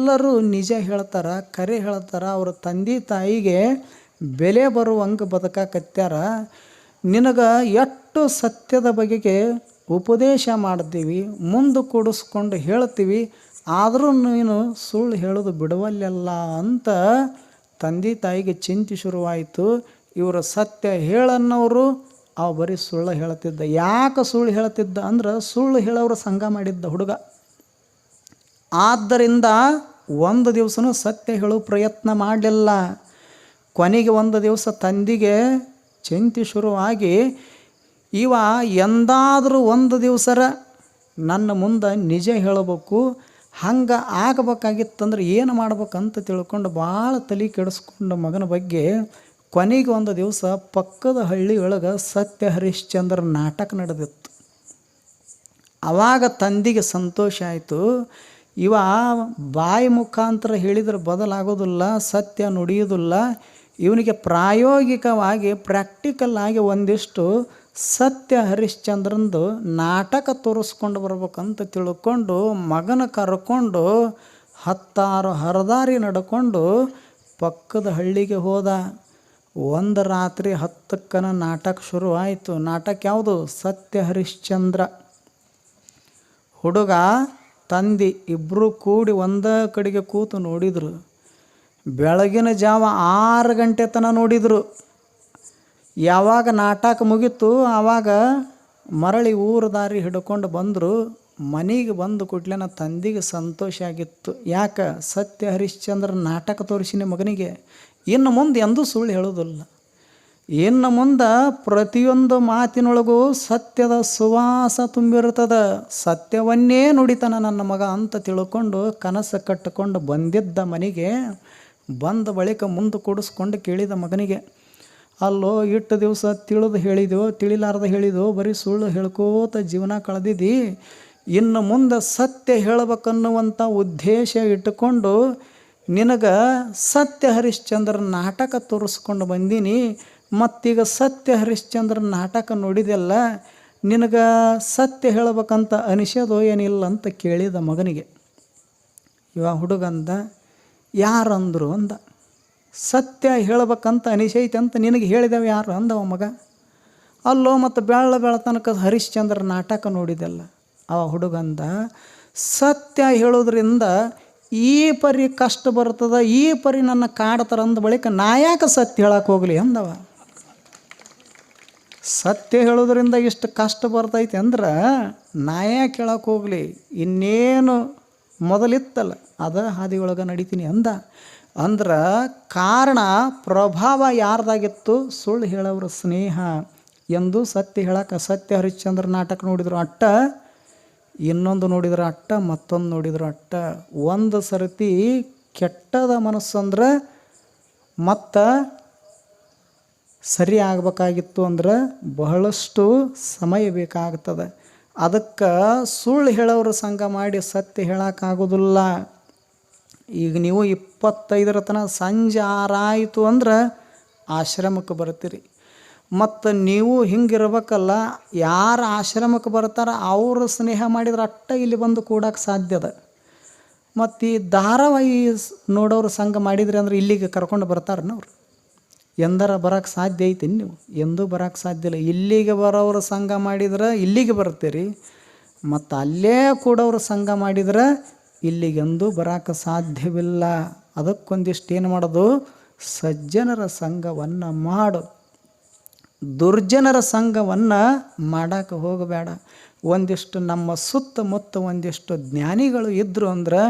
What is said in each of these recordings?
ಎಲ್ಲರೂ ನಿಜ ಹೇಳ್ತಾರೆ, ಕರೆ ಹೇಳ್ತಾರೆ, ಅವ್ರ ತಂದೆ ತಾಯಿಗೆ ಬೆಲೆ ಬರುವಂಗೆ ಬದುಕಾಕತ್ಯಾರ. ನಿನಗೆ ಎಷ್ಟು ಸತ್ಯದ ಬಗೆಗೆ ಉಪದೇಶ ಮಾಡ್ತೀವಿ, ಮುಂದೆ ಕೂಡಿಸ್ಕೊಂಡು ಹೇಳ್ತೀವಿ, ಆದರೂ ನೀನು ಸುಳ್ಳು ಹೇಳೋದು ಬಿಡುವಲ್ಲೆಲ್ಲ ಅಂತ ತಂದೆ ತಾಯಿಗೆ ಚಿಂತೆ ಶುರುವಾಯಿತು. ಇವರು ಸತ್ಯ ಹೇಳನ್ನವರು ಅವು ಬರೀ ಸುಳ್ಳು ಹೇಳ್ತಿದ್ದ. ಯಾಕೆ ಸುಳ್ಳು ಹೇಳ್ತಿದ್ದ ಅಂದ್ರೆ ಸುಳ್ಳು ಹೇಳೋರು ಸಂಘ ಮಾಡಿದ್ದ ಹುಡುಗ. ಆದ್ದರಿಂದ ಒಂದು ದಿವಸನೂ ಸತ್ಯ ಹೇಳೋ ಪ್ರಯತ್ನ ಮಾಡಲಿಲ್ಲ. ಕೊನೆಗೆ ಒಂದು ದಿವಸ ತಂದೆಗೆ ಚಿಂತೆ ಶುರುವಾಗಿ, ಇವ ಎಂದಾದರೂ ಒಂದು ದಿವಸರ ನನ್ನ ಮುಂದೆ ನಿಜ ಹೇಳಬೇಕು, ಹಂಗೆ ಆಗಬೇಕಾಗಿತ್ತಂದ್ರೆ ಏನು ಮಾಡ್ಬೇಕಂತ ತಿಳ್ಕೊಂಡು ಭಾಳ ತಲೆ ಕೆಡಿಸ್ಕೊಂಡು ಮಗನ ಬಗ್ಗೆ ಕೊನೆಗೆ ಒಂದು ದಿವಸ ಪಕ್ಕದ ಹಳ್ಳಿಯೊಳಗೆ ಸತ್ಯ ಹರಿಶ್ಚಂದ್ರ ನಾಟಕ ನಡೆದಿತ್ತು. ಆವಾಗ ತಂದೆಗೆ ಸಂತೋಷ ಆಯಿತು. ಇವ ಬಾಯಿ ಮುಖಾಂತರ ಹೇಳಿದ್ರೆ ಬದಲಾಗೋದಿಲ್ಲ, ಸತ್ಯ ನುಡಿಯೋದಿಲ್ಲ, ಇವನಿಗೆ ಪ್ರಾಯೋಗಿಕವಾಗಿ ಪ್ರಾಕ್ಟಿಕಲ್ ಆಗಿ ಒಂದಿಷ್ಟು ಸತ್ಯ ಹರಿಶ್ಚಂದ್ರಂದು ನಾಟಕ ತೋರಿಸ್ಕೊಂಡು ಬರ್ಬೇಕಂತ ತಿಳ್ಕೊಂಡು ಮಗನ ಕರ್ಕೊಂಡು 10 ಹರದಾರಿ ನಡ್ಕೊಂಡು ಪಕ್ಕದ ಹಳ್ಳಿಗೆ ಹೋದ. ಒಂದು ರಾತ್ರಿ 10ಕ್ಕನ ನಾಟಕ ಶುರುವಾಯಿತು. ನಾಟಕ ಯಾವುದು? ಸತ್ಯ ಹರಿಶ್ಚಂದ್ರ. ಹುಡುಗ ತಂದೆ ಇಬ್ಬರು ಕೂಡಿ ಒಂದೇ ಕಡೆಗೆ ಕೂತು ನೋಡಿದರು. ಬೆಳಗಿನ ಜಾವ 6 ಗಂಟೆ ತನಕ ನೋಡಿದರು. ಯಾವಾಗ ನಾಟಕ ಮುಗೀತು ಆವಾಗ ಮರಳಿ ಊರ ದಾರಿ ಹಿಡ್ಕೊಂಡು ಬಂದರು. ಮನೆಗೆ ಬಂದು ಕೂಡಲೇ ತಂದೆಗೆ ಸಂತೋಷ ಆಗಿತ್ತು. ಯಾಕೆ? ಸತ್ಯ ಹರಿಶ್ಚಂದ್ರ ನಾಟಕ ತೋರಿಸಿನ ಮಗನಿಗೆ. ಇನ್ನು ಮುಂದೆ ಎಂದೂ ಸುಳ್ಳು ಹೇಳೋದಿಲ್ಲ. ಇನ್ನು ಮುಂದೆ ಪ್ರತಿಯೊಂದು ಮಾತಿನೊಳಗೂ ಸತ್ಯದ ಸುವಾಸ ತುಂಬಿರ್ತದೆ, ಸತ್ಯವನ್ನೇ ನುಡಿತಾನ ನನ್ನ ಮಗ ಅಂತ ತಿಳ್ಕೊಂಡು ಕನಸು ಕಟ್ಟಿಕೊಂಡು ಬಂದಿದ್ದ ಮನೆಗೆ ಬಂದ ಬಳಿಕ ಮುಂದೆ ಕೂಡಿಸ್ಕೊಂಡು ಕೇಳಿದ ಮಗನಿಗೆ, ಅಲ್ಲೋ ಇಟ್ಟು ದಿವಸ ತಿಳಿದು ಹೇಳಿದೆವು, ತಿಳಿಲಾರ್ದ ಹೇಳಿದೆವು, ಬರೀ ಸುಳ್ಳು ಹೇಳ್ಕೋತ ಜೀವನ ಕಳೆದಿದ್ದಿ, ಇನ್ನು ಮುಂದೆ ಸತ್ಯ ಹೇಳಬೇಕನ್ನುವಂಥ ಉದ್ದೇಶ ಇಟ್ಟುಕೊಂಡು ನಿನಗೆ ಸತ್ಯ ಹರಿಶ್ಚಂದ್ರ ನಾಟಕ ತೋರಿಸ್ಕೊಂಡು ಬಂದೀನಿ. ಮತ್ತೀಗ ಸತ್ಯ ಹರಿಶ್ಚಂದ್ರ ನಾಟಕ ನೋಡಿದೆಲ್ಲ, ನಿನಗೆ ಸತ್ಯ ಹೇಳಬೇಕಂತ ಅನಿಸೋದು ಏನಿಲ್ಲ ಅಂತ ಕೇಳಿದ ಮಗನಿಗೆ. ಇವ ಹುಡುಗಂದ, ಯಾರಂದರು ಅಂದ. ಸತ್ಯ ಹೇಳಬೇಕಂತ ಅನಿಸೈತೆ ಅಂತ ನಿನಗೆ ಹೇಳಿದೆವು ಯಾರು ಅಂದವ ಮಗ. ಅಲ್ಲೋ ಮತ್ತು ಬೆಳತನಕ ಹರಿಶ್ಚಂದ್ರ ನಾಟಕ ನೋಡಿದೆಲ್ಲ. ಅವ ಹುಡುಗಂದ, ಸತ್ಯ ಹೇಳೋದ್ರಿಂದ ಈ ಪರಿ ಕಷ್ಟ ಬರ್ತದ, ಈ ಪರಿ ನನ್ನ ಕಾಡ್ತಾರ ಅಂದ ಬಳಿಕ ನಾ ಯಾಕೆ ಸತ್ಯ ಹೇಳಕ್ಕೆ ಹೋಗಲಿ ಅಂದವ. ಸತ್ಯ ಹೇಳೋದ್ರಿಂದ ಇಷ್ಟು ಕಷ್ಟ ಬರ್ತೈತೆ ಅಂದ್ರೆ ನಾ ಯಾಕೆ ಹೇಳಕ್ಕೆ ಹೋಗಲಿ, ಇನ್ನೇನು ಮೊದಲಿತ್ತಲ್ಲ ಅದ ಹಾದಿಯೊಳಗೆ ನಡಿತೀನಿ ಅಂದ. ಅಂದ್ರೆ ಕಾರಣ ಪ್ರಭಾವ ಯಾರ್ದಾಗಿತ್ತು? ಸುಳ್ಳು ಹೇಳೋರ ಸ್ನೇಹ ಎಂದು ಸತ್ಯ ಹೇಳಕ್ಕೆ ಸತ್ಯ ಹರಿಶ್ಚಂದ್ರ ನಾಟಕ ನೋಡಿದ್ರು ಅಟ್ಟ, ಇನ್ನೊಂದು ನೋಡಿದ್ರು ಅಟ್ಟ, ಮತ್ತೊಂದು ನೋಡಿದ್ರು ಅಟ್ಟ. ಒಂದು ಸರ್ತಿ ಕೆಟ್ಟದ ಮನಸ್ಸಂದ್ರೆ ಮತ್ತು ಸರಿ ಆಗಬೇಕಾಗಿತ್ತು ಅಂದ್ರೆ ಬಹಳಷ್ಟು ಸಮಯ ಬೇಕಾಗ್ತದೆ. ಅದಕ್ಕೆ ಸುಳ್ಳು ಹೇಳೋರು ಸಂಘ ಮಾಡಿ ಸತ್ಯ ಹೇಳೋಕ್ಕಾಗೋದಿಲ್ಲ. ಈಗ ನೀವು 25ರ ತನಕ ಸಂಜೆ 6 ಆಯಿತು ಅಂದ್ರೆ ಆಶ್ರಮಕ್ಕೆ ಬರ್ತೀರಿ. ಮತ್ತು ನೀವು ಹಿಂಗಿರ್ಬೇಕಲ್ಲ, ಯಾರು ಆಶ್ರಮಕ್ಕೆ ಬರ್ತಾರ ಅವರು ಸ್ನೇಹ ಮಾಡಿದ್ರೆ ಅಟ್ಟ ಇಲ್ಲಿ ಬಂದು ಕೂಡಕ್ಕೆ ಸಾಧ್ಯದ. ಮತ್ತು ಈ ಧಾರಾವಾಹಿ ನೋಡೋರು ಸಂಘ ಮಾಡಿದ್ರಿ ಅಂದ್ರೆ ಇಲ್ಲಿಗೆ ಕರ್ಕೊಂಡು ಬರ್ತಾರನವ್ರು. ಎಂದರ ಬರೋಕ್ಕೆ ಸಾಧ್ಯ ಐತಿ? ನೀವು ಎಂದೂ ಬರೋಕ್ಕೆ ಸಾಧ್ಯ ಇಲ್ಲ. ಇಲ್ಲಿಗೆ ಬರೋರು ಸಂಘ ಮಾಡಿದ್ರೆ ಇಲ್ಲಿಗೆ ಬರ್ತೀರಿ, ಮತ್ತು ಅಲ್ಲೇ ಕೂಡೋರು ಸಂಘ ಮಾಡಿದ್ರೆ ಇಲ್ಲಿಗೆಂದೂ ಬರೋಕ್ಕೆ ಸಾಧ್ಯವಿಲ್ಲ. ಅದಕ್ಕೊಂದಿಷ್ಟು ಏನು ಮಾಡೋದು? ಸಜ್ಜನರ ಸಂಘವನ್ನು ಮಾಡು, ದುರ್ಜನರ ಸಂಘವನ್ನು ಮಾಡೋಕ್ಕೆ ಹೋಗಬೇಡ. ಒಂದಿಷ್ಟು ನಮ್ಮ ಸುತ್ತಮುತ್ತ ಒಂದಿಷ್ಟು ಜ್ಞಾನಿಗಳು ಇದ್ದರು ಅಂದ್ರೆ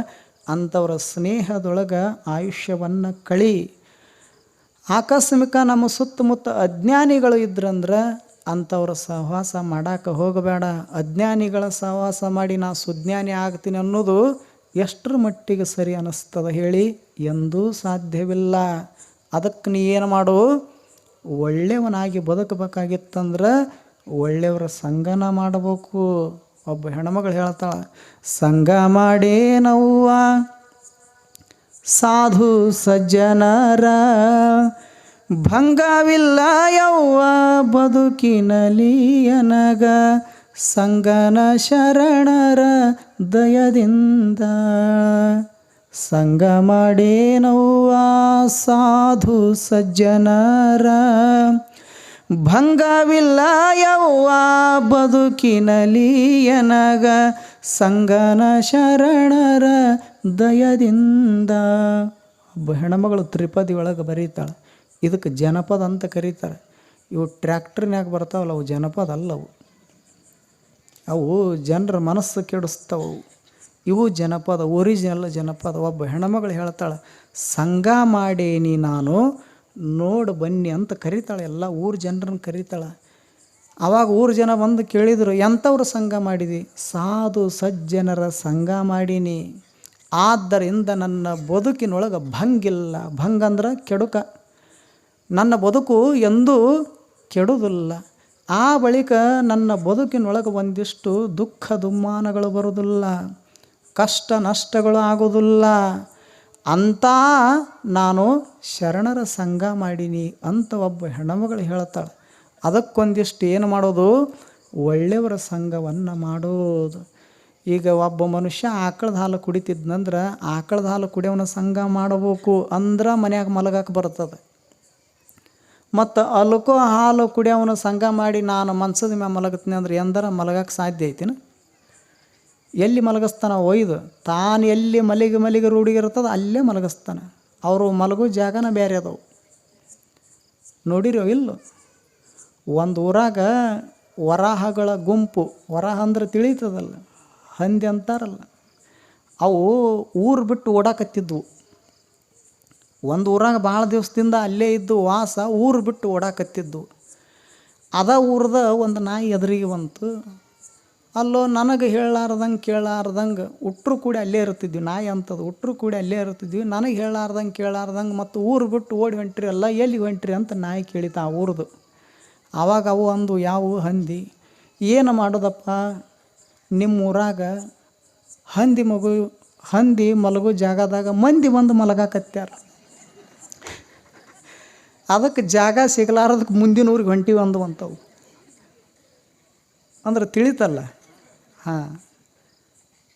ಅಂಥವ್ರ ಸ್ನೇಹದೊಳಗೆ ಆಯುಷ್ಯವನ್ನು ಕಳಿ. ಆಕಸ್ಮಿಕ ನಮ್ಮ ಸುತ್ತಮುತ್ತ ಅಜ್ಞಾನಿಗಳು ಇದ್ರಂದ್ರೆ ಅಂಥವ್ರ ಸಹವಾಸ ಮಾಡೋಕ್ಕೆ ಹೋಗಬೇಡ. ಅಜ್ಞಾನಿಗಳ ಸಹವಾಸ ಮಾಡಿ ನಾ ಸುಜ್ಞಾನಿ ಆಗ್ತೀನಿ ಅನ್ನೋದು ಎಷ್ಟರ ಮಟ್ಟಿಗೆ ಸರಿ ಅನ್ನಿಸ್ತದೆ ಹೇಳಿ? ಎಂದೂ ಸಾಧ್ಯವಿಲ್ಲ. ಅದಕ್ಕೆ ನೀ ಏನು ಮಾಡು? ಒಳ್ಳೆಯವನಾಗಿ ಬದುಕಬೇಕಾಗಿತ್ತಂದ್ರೆ ಒಳ್ಳೆಯವರ ಸಂಗನ ಮಾಡಬೇಕು. ಒಬ್ಬ ಹೆಣ್ಮಗಳು ಹೇಳ್ತಾಳೆ, ಸಂಘ ಮಾಡೇನವ್ವ ಸಾಧು ಸಜ್ಜನರ, ಭಂಗವಿಲ್ಲ ಯವ್ವ ಬದುಕಿನಲಿ ಅನಗ, ಸಂಗನ ಶರಣರ ದಯದಿಂದ. ಸಂಗ ಮಾಡೇನವ್ವ ಸಾಧು ಸಜ್ಜನರ ಭಂಗವಿಲ್ಲ ಯವ್ವ ಬದುಕಿನಲಿ ಎನಗ ಸಂಗನ ಶರಣರ ದಯದಿಂದ. ಒಬ್ಬ ಹೆಣ್ಮಗಳು ತ್ರಿಪದಿ ಒಳಗೆ ಬರೀತಾಳೆ. ಇದಕ್ಕೆ ಜನಪದ ಅಂತ ಕರೀತಾರೆ. ಇವು ಟ್ರ್ಯಾಕ್ಟ್ರಿನ್ಯಾಗ ಬರ್ತಾವಲ್ಲ ಅವು ಜನಪದ ಅಲ್ಲವು, ಅವು ಜನರ ಮನಸ್ಸು ಕೆಡಿಸ್ತವು. ಇವು ಜನಪದ, ಒರಿಜಿನಲ್ ಜನಪದ. ಒಬ್ಬ ಹೆಣ್ಮಗಳು ಹೇಳ್ತಾಳೆ, ಸಂಘ ಮಾಡೇನಿ ನಾನು ನೋಡು ಬನ್ನಿ ಅಂತ ಕರೀತಾಳೆ. ಎಲ್ಲ ಊರ ಜನರನ್ನು ಕರೀತಾಳೆ. ಆವಾಗ ಊರು ಜನ ಬಂದು ಕೇಳಿದರು, ಎಂಥವ್ರ ಸಂಘ ಮಾಡಿದಿ? ಸಾಧು ಸಜ್ಜನರ ಸಂಘ ಮಾಡೀನಿ, ಆದ್ದರಿಂದ ನನ್ನ ಬದುಕಿನೊಳಗೆ ಭಂಗಿಲ್ಲ. ಭಂಗ ಅಂದ್ರೆ ಕೆಡುಕ. ನನ್ನ ಬದುಕು ಎಂದೂ ಕೆಡುವುದಿಲ್ಲ. ಆ ಬಳಿಕ ನನ್ನ ಬದುಕಿನೊಳಗೆ ಒಂದಿಷ್ಟು ದುಃಖ ದುಮ್ಮಾನಗಳು ಬರುವುದಿಲ್ಲ, ಕಷ್ಟ ನಷ್ಟಗಳು ಆಗೋದಿಲ್ಲ ಅಂತ ನಾನು ಶರಣರ ಸಂಘ ಮಾಡೀನಿ ಅಂತ ಒಬ್ಬ ಹೆಣ್ಮಗಳು ಹೇಳ್ತಾಳೆ. ಅದಕ್ಕೊಂದಿಷ್ಟು ಏನು ಮಾಡೋದು? ಒಳ್ಳೆಯವರ ಸಂಘವನ್ನು ಮಾಡೋದು. ಈಗ ಒಬ್ಬ ಮನುಷ್ಯ ಆಕಳದ ಹಾಲು ಕುಡಿತಿದ್ನಂದ್ರೆ ಆಕಳದ ಹಾಲು ಕುಡಿಯೋನ ಸಂಘ ಮಾಡಬೇಕು ಅಂದ್ರೆ ಮನ್ಯಾಗ ಮಲಗಕ್ಕೆ ಬರ್ತದೆ. ಮತ್ತು ಅಲ್ಕೋ ಹಾಲು ಕುಡಿಯೋನ ಸಂಘ ಮಾಡಿ ನಾನು ಮನ್ಸದ ಮ್ಯಾಗ ಮಲಗತ್ತೀನಿ ಅಂದ್ರೆ ಎಂದರ ಮಲಗಕ್ಕೆ ಸಾಧ್ಯ ಐತಿನ? ಎಲ್ಲಿ ಮಲಗಿಸ್ತಾನೆ? ಒಯ್ದು ತಾನು ಎಲ್ಲಿ ಮಲಿಗೆ ರೂಢಿಗಿರ್ತದೆ ಅಲ್ಲೇ ಮಲಗಿಸ್ತಾನೆ. ಅವರು ಮಲಗೋ ಜಾಗನ ಬೇರೆ ಅದಾವು. ನೋಡಿರೋ ಇಲ್ಲೋ? ಒಂದು ಊರಾಗ ವರಾಹಗಳ ಗುಂಪು, ವರಾಹ ಅಂದ್ರೆ ತಿಳಿತದಲ್ಲ, ಹಂದಿ ಅಂತಾರಲ್ಲ, ಅವು ಊರು ಬಿಟ್ಟು ಓಡಾಕತ್ತಿದ್ವು. ಒಂದು ಊರಾಗ ಭಾಳ ದಿವಸದಿಂದ ಅಲ್ಲೇ ಇದ್ದು ವಾಸ, ಊರು ಬಿಟ್ಟು ಓಡಾಕತ್ತಿದ್ವು. ಅದ ಊರದ ಒಂದು ನಾಯಿ ಎದುರಿಗೆ ಬಂತು. ಅಲ್ಲೋ ನನಗೆ ಹೇಳಾರ್ದಂಗೆ ಕೇಳಾರ್ದಂಗೆ ಉಟ್ರು ಕೂಡ ಅಲ್ಲೇ ಇರ್ತಿದ್ವಿ. ನಾಯಿ ಅಂತದು ಉಟ್ರು ಕೂಡ ಅಲ್ಲೇ ಇರ್ತಿದ್ವಿ. ನನಗೆ ಹೇಳಾರ್ದಂಗೆ ಕೇಳಾರ್ದಂಗೆ ಮತ್ತು ಊರು ಬಿಟ್ಟು ಓಡಿ ಹೊಂಟ್ರಿ ಅಲ್ಲ, ಎಲ್ಲಿ ಹೊಂಟ್ರಿ ಅಂತ ನಾಯಿ ಕೇಳಿತ ಆ ಊರದು. ಆವಾಗ ಅವು ಅಂದು, ಯಾವ ಹಂದಿ, ಏನು ಮಾಡೋದಪ್ಪ, ನಿಮ್ಮ ಊರಾಗ ಹಂದಿ ಮಲಗೋ ಜಾಗದಾಗ ಮಂದಿ ಬಂದು ಮಲಗಾಕತ್ಯಾರ, ಅದಕ್ಕೆ ಜಾಗ ಸಿಗಲಾರದಕ್ಕೆ ಮುಂದಿನ ಊರಿಗೆ ಹೊಂಟಿವಿ ಅಂದವಂತವು. ಅಂದ್ರೆ ತಿಳಿತಲ್ಲ. ಹಾಂ,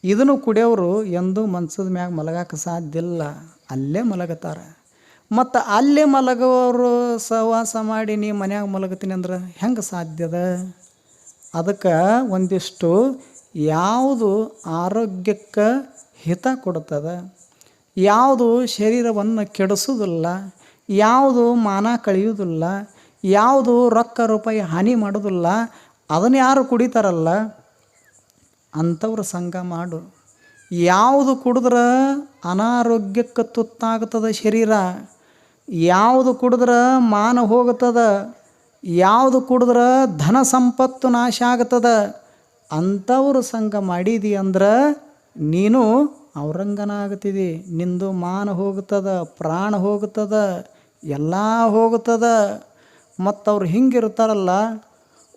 ಇದನ್ನು ಕುಡಿಯೋರು ಎಂದೂ ಮನ್ಸದ ಮ್ಯಾಗ ಮಲಗಕ್ಕೆ ಸಾಧ್ಯ ಇಲ್ಲ, ಅಲ್ಲೇ ಮಲಗತಾರೆ. ಮತ್ತು ಅಲ್ಲೇ ಮಲಗೋರು ಸಹವಾಸ ಮಾಡಿ ನೀ ಮನ್ಯಾಗ ಮಲಗತೀನಿ ಅಂದ್ರೆ ಹೆಂಗೆ ಸಾಧ್ಯದ? ಅದಕ್ಕೆ ಒಂದಿಷ್ಟು ಯಾವುದು ಆರೋಗ್ಯಕ್ಕೆ ಹಿತ ಕೊಡ್ತದೆ, ಯಾವುದು ಶರೀರವನ್ನು ಕೆಡಿಸೋದಿಲ್ಲ, ಯಾವುದು ಮಾನ ಕಳೆಯೋದಿಲ್ಲ, ಯಾವುದು ರೊಕ್ಕ ರೂಪಾಯಿ ಹಾನಿ ಮಾಡೋದಿಲ್ಲ, ಅದನ್ನು ಯಾರು ಕುಡಿತಾರಲ್ಲ ಅಂಥವ್ರ ಸಂಘ ಮಾಡು. ಯಾವುದು ಕುಡಿದ್ರೆ ಅನಾರೋಗ್ಯಕ್ಕೆ ತುತ್ತಾಗ್ತದೆ ಶರೀರ, ಯಾವುದು ಕುಡಿದ್ರೆ ಮಾನ ಹೋಗ್ತದೆ, ಯಾವುದು ಕುಡಿದ್ರೆ ಧನ ಸಂಪತ್ತು ನಾಶ ಆಗ್ತದೆ, ಅಂಥವ್ರ ಸಂಘ ಮಾಡಿದಿ ಅಂದ್ರೆ ನೀನು ಔರಂಗನಾಗ್ತಿದಿ. ನಿಂದು ಮಾನ ಹೋಗ್ತದೆ, ಪ್ರಾಣ ಹೋಗ್ತದೆ, ಎಲ್ಲ ಹೋಗ್ತದೆ. ಮತ್ತು ಅವ್ರು ಹಿಂಗಿರ್ತಾರಲ್ಲ,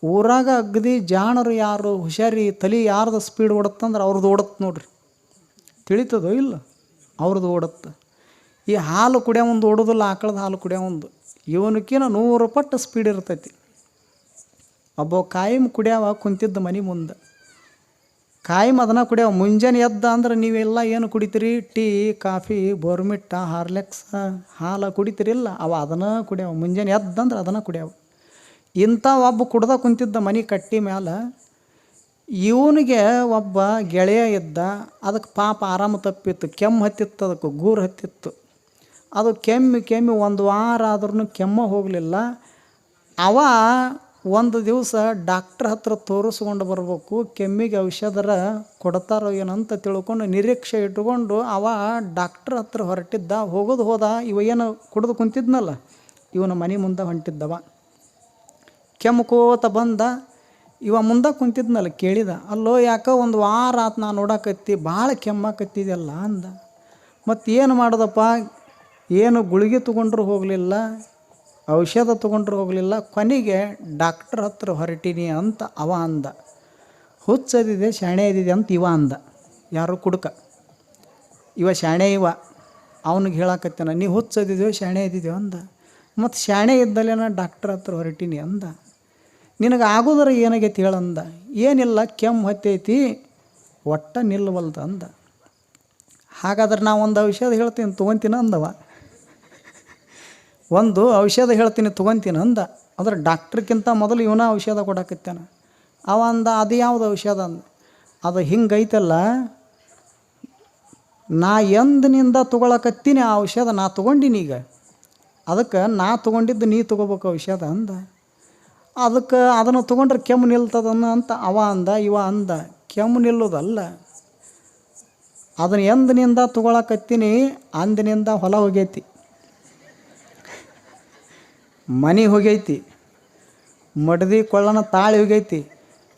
ಊರಾಗ ಅಗದಿ ಜಾಣರು ಯಾರು, ಹುಷಾರಿ ತಲೆ ಯಾರ್ದು ಸ್ಪೀಡ್ ಓಡುತ್ತಂದ್ರೆ ಅವ್ರದ್ದು ಓಡುತ್ತೆ ನೋಡ್ರಿ. ತಿಳಿತದೋ ಇಲ್ಲ? ಅವ್ರದ್ದು ಓಡುತ್ತೆ. ಈ ಹಾಲು ಕುಡಿಯೋ ಒಂದು ಓಡೋದಿಲ್ಲ, ಆಕಳದ ಹಾಲು ಕುಡಿಯೋ ಒಂದು ಇವನಕ್ಕಿನ 100 ಪಟ್ಟು ಸ್ಪೀಡ್ ಇರ್ತೈತಿ. ಒಬ್ಬ ಕಾಯಂ ಕುಡಿಯವ ಕುಂತಿದ್ದ ಮನೆ ಮುಂದೆ, ಕಾಯಂ ಅದನ್ನ ಕುಡಿಯವ. ಮುಂಜಾನೆ ಎದ್ದ ಅಂದ್ರೆ ನೀವೆಲ್ಲ ಏನು ಕುಡಿತೀರಿ? ಟೀ, ಕಾಫಿ, ಬೋರ್ಮಿಟ್ಟ, ಹಾರ್ಲೆಕ್ಸ್ ಹಾಲು ಕುಡಿತೀರಿಲ್ಲ, ಅವ ಅದನ್ನು ಕುಡಿಯವ. ಮುಂಜಾನೆ ಎದ್ದಂದ್ರೆ ಅದನ್ನು ಕುಡಿಯವ. ಇಂಥ ಒಬ್ಬ ಕುಡ್ದ ಕುಂತಿದ್ದ ಮನೆ ಕಟ್ಟಿ ಮ್ಯಾಲ. ಇವನಿಗೆ ಒಬ್ಬ ಗೆಳೆಯ ಇದ್ದ. ಅದಕ್ಕೆ ಪಾಪ ಆರಾಮ ತಪ್ಪಿತ್ತು, ಕೆಮ್ಮು ಹತ್ತಿತ್ತು, ಅದಕ್ಕೆ ಗೂರು ಹತ್ತಿತ್ತು. ಅದು ಕೆಮ್ಮಿ 1 ವಾರ ಆದ್ರೂ ಕೆಮ್ಮ ಹೋಗಲಿಲ್ಲ. ಅವ ಒಂದು ದಿವಸ ಡಾಕ್ಟ್ರ್ ಹತ್ರ ತೋರಿಸ್ಕೊಂಡು ಬರ್ಬೇಕು, ಕೆಮ್ಮಿಗೆ ಔಷಧರ ಕೊಡ್ತಾರೋ ಏನಂತ ತಿಳ್ಕೊಂಡು ನಿರೀಕ್ಷೆ ಇಟ್ಕೊಂಡು ಅವ ಡಾಕ್ಟ್ರ್ ಹತ್ರ ಹೊರಟಿದ್ದ. ಹೋದ ಇವ ಏನು ಕುಡಿದು ಕುಂತಿದ್ನಲ್ಲ, ಇವನ ಮನೆ ಮುಂದೆ ಹೊಂಟಿದ್ದವ. ಕೆಮ್ಮಕೋತ ಬಂದ. ಇವ ಮುಂದೆ ಕುಂತಿದ್ನಲ್ಲ, ಕೇಳಿದ, ಅಲ್ಲೋ ಯಾಕೋ 1 ವಾರ ಆತು ನಾನು ನೋಡಕತ್ತಿ, ಭಾಳ ಕೆಮ್ಮಾಕತ್ತಿದೆಯಲ್ಲ ಅಂದ. ಮತ್ತು ಏನು ಮಾಡೋದಪ್ಪ, ಏನು ಗುಳಿಗೆ ತೊಗೊಂಡ್ರು ಹೋಗಲಿಲ್ಲ, ಔಷಧ ತೊಗೊಂಡ್ರು ಹೋಗಲಿಲ್ಲ. ಕೊನೆಗೆ ಡಾಕ್ಟ್ರ್ ಹತ್ರ ಹೊರಟೀನಿ ಅಂತ ಅವ ಅಂದ. ಹುಚ್ಚದಿದೆ, ಶಾಣೆ ಇದ್ದಿದೆ ಅಂತ ಇವ ಅಂದ. ಯಾರು? ಕುಡುಕ. ಇವ ಶಾಣೆ. ಇವ ಅವನಿಗೆ ಹೇಳಕತ್ತಾನ, ನೀ ಹುಚ್ಚದಿದೆಯೋ ಶಾಣೆ ಇದ್ದಿದೆಯೋ ಅಂದ. ಮತ್ತು ಶಾಣೆ ಇದ್ದಲ್ಲೇನ ಡಾಕ್ಟ್ರ್ ಹತ್ರ ಹೊರಟೀನಿ ಅಂದ. ನಿನಗೆ ಆಗೋದ್ರ ಏನಾಗೈತಿ ಹೇಳಂದ. ಏನಿಲ್ಲ, ಕೆಮ್ಮು ಹತ್ತೈತಿ, ಒಟ್ಟ ನಿಲ್ಲವಲ್ದು ಅಂದ. ಹಾಗಾದ್ರೆ ನಾ ಒಂದು ಔಷಧ ಹೇಳ್ತೀನಿ ತೊಗೊತೀನಿ ಅಂದವ. ಒಂದು ಔಷಧ ಹೇಳ್ತೀನಿ ತೊಗೊತೀನಿ ಅಂದ. ಅಂದ್ರೆ ಡಾಕ್ಟ್ರಿಗಿಂತ ಮೊದಲು ಇವನ ಔಷಧ ಕೊಡಕತ್ತಾನ. ಅವ ಅಂದ ಅದು ಯಾವುದು ಔಷಧ ಅಂದ. ಅದು ಹಿಂಗೈತಲ್ಲ, ನಾ ಎಂದಿನಿಂದ ತೊಗೊಳಕತ್ತೀನಿ ಆ ಔಷಧ ನಾ ತೊಗೊಂಡಿನಿ ಈಗ, ಅದಕ್ಕೆ ನಾ ತೊಗೊಂಡಿದ್ದು ನೀ ತೊಗೋಬೇಕು ಔಷಧ ಅಂದ. ಅದಕ್ಕೆ ಅದನ್ನು ತೊಗೊಂಡ್ರೆ ಕೆಮ್ಮು ನಿಲ್ತದನ್ನ ಅಂತ ಅವ ಅಂದ. ಇವ ಅಂದ ಕೆಮ್ಮು ನಿಲ್ಲೋದಲ್ಲ, ಅದನ್ನು ಎಂದಿನಿಂದ ತೊಗೊಳಕತ್ತೀನಿ ಅಂದಿನಿಂದ ಹೊಲ ಹೋಗೈತಿ, ಮನೆ ಹೋಗೈತಿ, ಮಡ್ದಿ ಕೊಳ್ಳನ ತಾಳಿ ಹೋಗೈತಿ,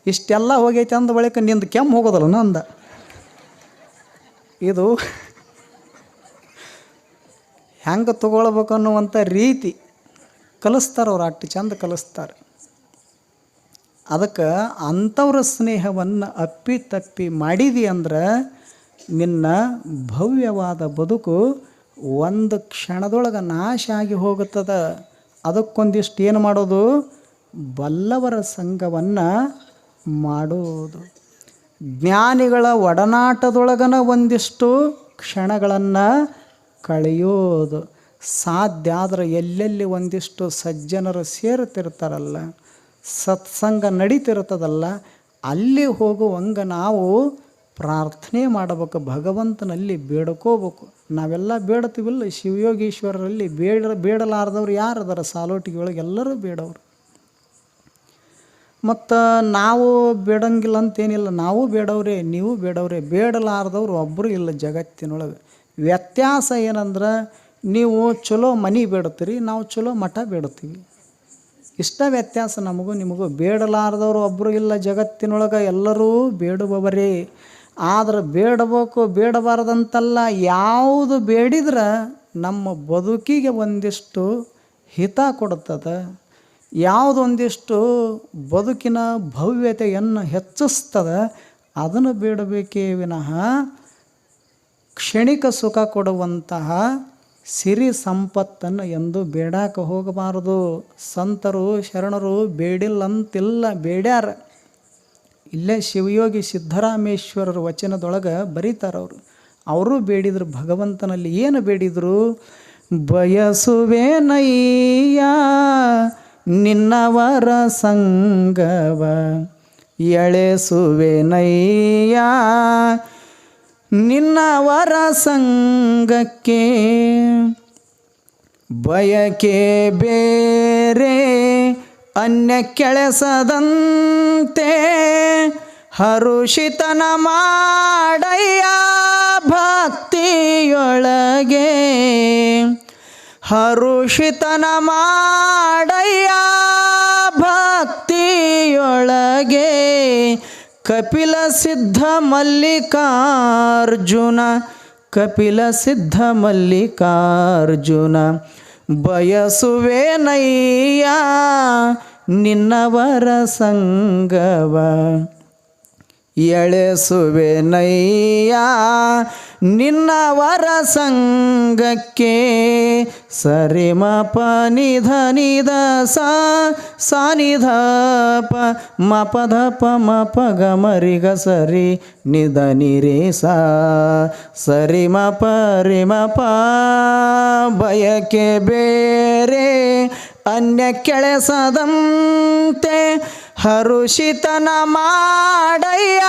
ಇಷ್ಟೆಲ್ಲ ಹೋಗೈತಿ ಅಂದ ಬಳಿಕ ನಿಂದು ಕೆಮ್ಮು ಹೋಗೋದಲ್ಲ ಅಂದ. ಇದು ಹೆಂಗೆ ತೊಗೊಳ್ಬೇಕು ಅನ್ನುವಂಥ ರೀತಿ ಕಲಿಸ್ತಾರೆ ಅವ್ರು, ಅಷ್ಟು ಚಂದ ಕಲಿಸ್ತಾರೆ. ಅದಕ್ಕೆ ಅಂಥವ್ರ ಸ್ನೇಹವನ್ನು ಅಪ್ಪಿ ತಪ್ಪಿ ಮಾಡಿದಿ ಅಂದ್ರೆ ನಿನ್ನ ಭವ್ಯವಾದ ಬದುಕು ಒಂದು ಕ್ಷಣದೊಳಗೆ ನಾಶ ಆಗಿ ಹೋಗುತ್ತದೆ. ಅದಕ್ಕೊಂದಿಷ್ಟು ಏನು ಮಾಡೋದು, ಬಲ್ಲವರ ಸಂಘವನ್ನು ಮಾಡೋದು, ಜ್ಞಾನಿಗಳ ಒಡನಾಟದೊಳಗನ ಒಂದಿಷ್ಟು ಕ್ಷಣಗಳನ್ನು ಕಳೆಯೋದು. ಸಾಧ್ಯ ಆದರೆ ಎಲ್ಲೆಲ್ಲಿ ಒಂದಿಷ್ಟು ಸಜ್ಜನರು ಸೇರುತ್ತಿರ್ತಾರಲ್ಲ, ಸತ್ಸಂಗ ನಡೀತಿರ್ತದಲ್ಲ, ಅಲ್ಲಿ ಹೋಗುವಂಗೆ ನಾವು ಪ್ರಾರ್ಥನೆ ಮಾಡಬೇಕು, ಭಗವಂತನಲ್ಲಿ ಬೇಡ್ಕೋಬೇಕು. ನಾವೆಲ್ಲ ಬೇಡ್ತೀವಿಲ್ಲ, ಶಿವಯೋಗೀಶ್ವರರಲ್ಲಿ ಬೇಡಲಾರ್ದವ್ರು ಯಾರದಾರ ಸಾಲೋಟಿಗೆ ಒಳಗೆ ಎಲ್ಲರೂ ಬೇಡವರು. ಮತ್ತು ನಾವು ಬೇಡಂಗಿಲ್ಲ ಅಂತೇನಿಲ್ಲ, ನಾವು ಬೇಡವ್ರೆ, ನೀವು ಬೇಡವ್ರೆ, ಬೇಡಲಾರ್ದವ್ರು ಒಬ್ಬರು ಇಲ್ಲ ಜಗತ್ತಿನೊಳಗೆ. ವ್ಯತ್ಯಾಸ ಏನಂದ್ರೆ ನೀವು ಚಲೋ ಮನೆ ಬೇಡ್ತೀರಿ, ನಾವು ಚಲೋ ಮಠ ಬೇಡ್ತೀವಿ, ಇಷ್ಟ ವ್ಯತ್ಯಾಸ ನಮಗೂ ನಿಮಗೂ. ಬೇಡಲಾರ್ದವ್ರು ಒಬ್ಬರು ಇಲ್ಲ ಜಗತ್ತಿನೊಳಗೆ, ಎಲ್ಲರೂ ಬೇಡುವವರೇ. ಆದ್ರೆ ಬೇಡಬೇಕು ಬೇಡಬಾರ್ದಂತಲ್ಲ, ಯಾವುದು ಬೇಡಿದ್ರೆ ನಮ್ಮ ಬದುಕಿಗೆ ಒಂದಿಷ್ಟು ಹಿತ ಕೊಡುತ್ತದೆ, ಯಾವುದೊಂದಿಷ್ಟು ಬದುಕಿನ ಭವ್ಯತೆಯನ್ನು ಹೆಚ್ಚಿಸ್ತದೆ ಅದನ್ನು ಬೇಡಬೇಕೇ ವಿನಃ ಕ್ಷಣಿಕ ಸುಖ ಕೊಡುವಂತಹ ಸಿರಿ ಸಂಪತ್ತನ್ನು ಎಂದು ಬೇಡಾಕ ಹೋಗಬಾರದು. ಸಂತರು ಶರಣರು ಬೇಡಿಲ್ಲಂತಿಲ್ಲ, ಬೇಡ್ಯಾರ. ಇಲ್ಲೇ ಶಿವಯೋಗಿ ಸಿದ್ದರಾಮೇಶ್ವರರ ವಚನದೊಳಗೆ ಬರೀತಾರವರು. ಅವರು ಬೇಡಿದರು ಭಗವಂತನಲ್ಲಿ. ಏನು ಬೇಡಿದರು? ಬಯಸುವೆನಯ್ಯ ನಿನ್ನವರ ಸಂಗವ, ಎಳೆಸುವೆನಯ್ಯ ನಿನ್ನವರ ಸಂಗಕ್ಕೆ, ಬಯಕೆ ಬೇರೆ ಅನ್ಯ ಕೆಳೆಸದಂತೆ, ಹರುಷಿತನ ಮಾಡಯ್ಯ ಭಕ್ತಿಯೊಳಗೆ, ಹರುಷಿತನ ಮಾಡಯ್ಯ ಭಕ್ತಿಯೊಳಗೆ, ಕಪಿಲ ಸಿದ್ಧ ಮಲ್ಲಿಕಾರ್ಜುನ, ಕಪಿಲ ಸಿದ್ಧ ಮಲ್ಲಿಕಾರ್ಜುನ, ಬಯಸುವೆನಯ್ಯ ನಿನ್ನವರ ಸಂಗವ, ಎಳೆಸುವೆನಯ್ಯ ನಿನ್ನವರ ಸಂಗಕ್ಕೆ. ಸರಿ ಮ ಪ ನಿಧ ನಿಧ ಸ ನಿಧ ಪ ಮ ಪದ ಪ ಮ ಪ ಗ ಮರಿ ಗ ಸರಿ ನಿಧ ನಿರೇ ಸ, ಸರಿ ಮ ಪ ರಿ ಮ ಪ. ಬಯಕೆ ಬೇರೆ ಅನ್ಯ ಕೆಳೆಸದಂತೆ, ಹರುಷಿತನ ಮಾಡಯ್ಯ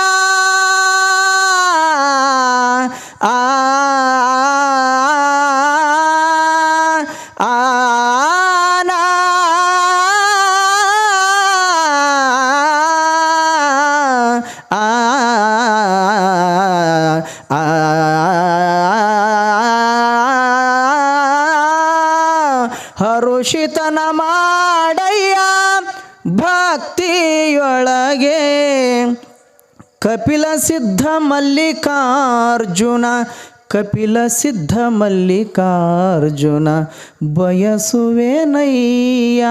ಹರುಷಿತನ ಮಾಡಯ್ಯ ಭಕ್ತಿಯೊಳಗೆ, ಕಪಿಲ ಸಿದ್ಧ ಮಲ್ಲಿಕಾರ್ಜುನ, ಕಪಿಲ ಸಿದ್ಧ ಮಲ್ಲಿಕಾರ್ಜುನ, ಬಯಸುವೆನಯ್ಯ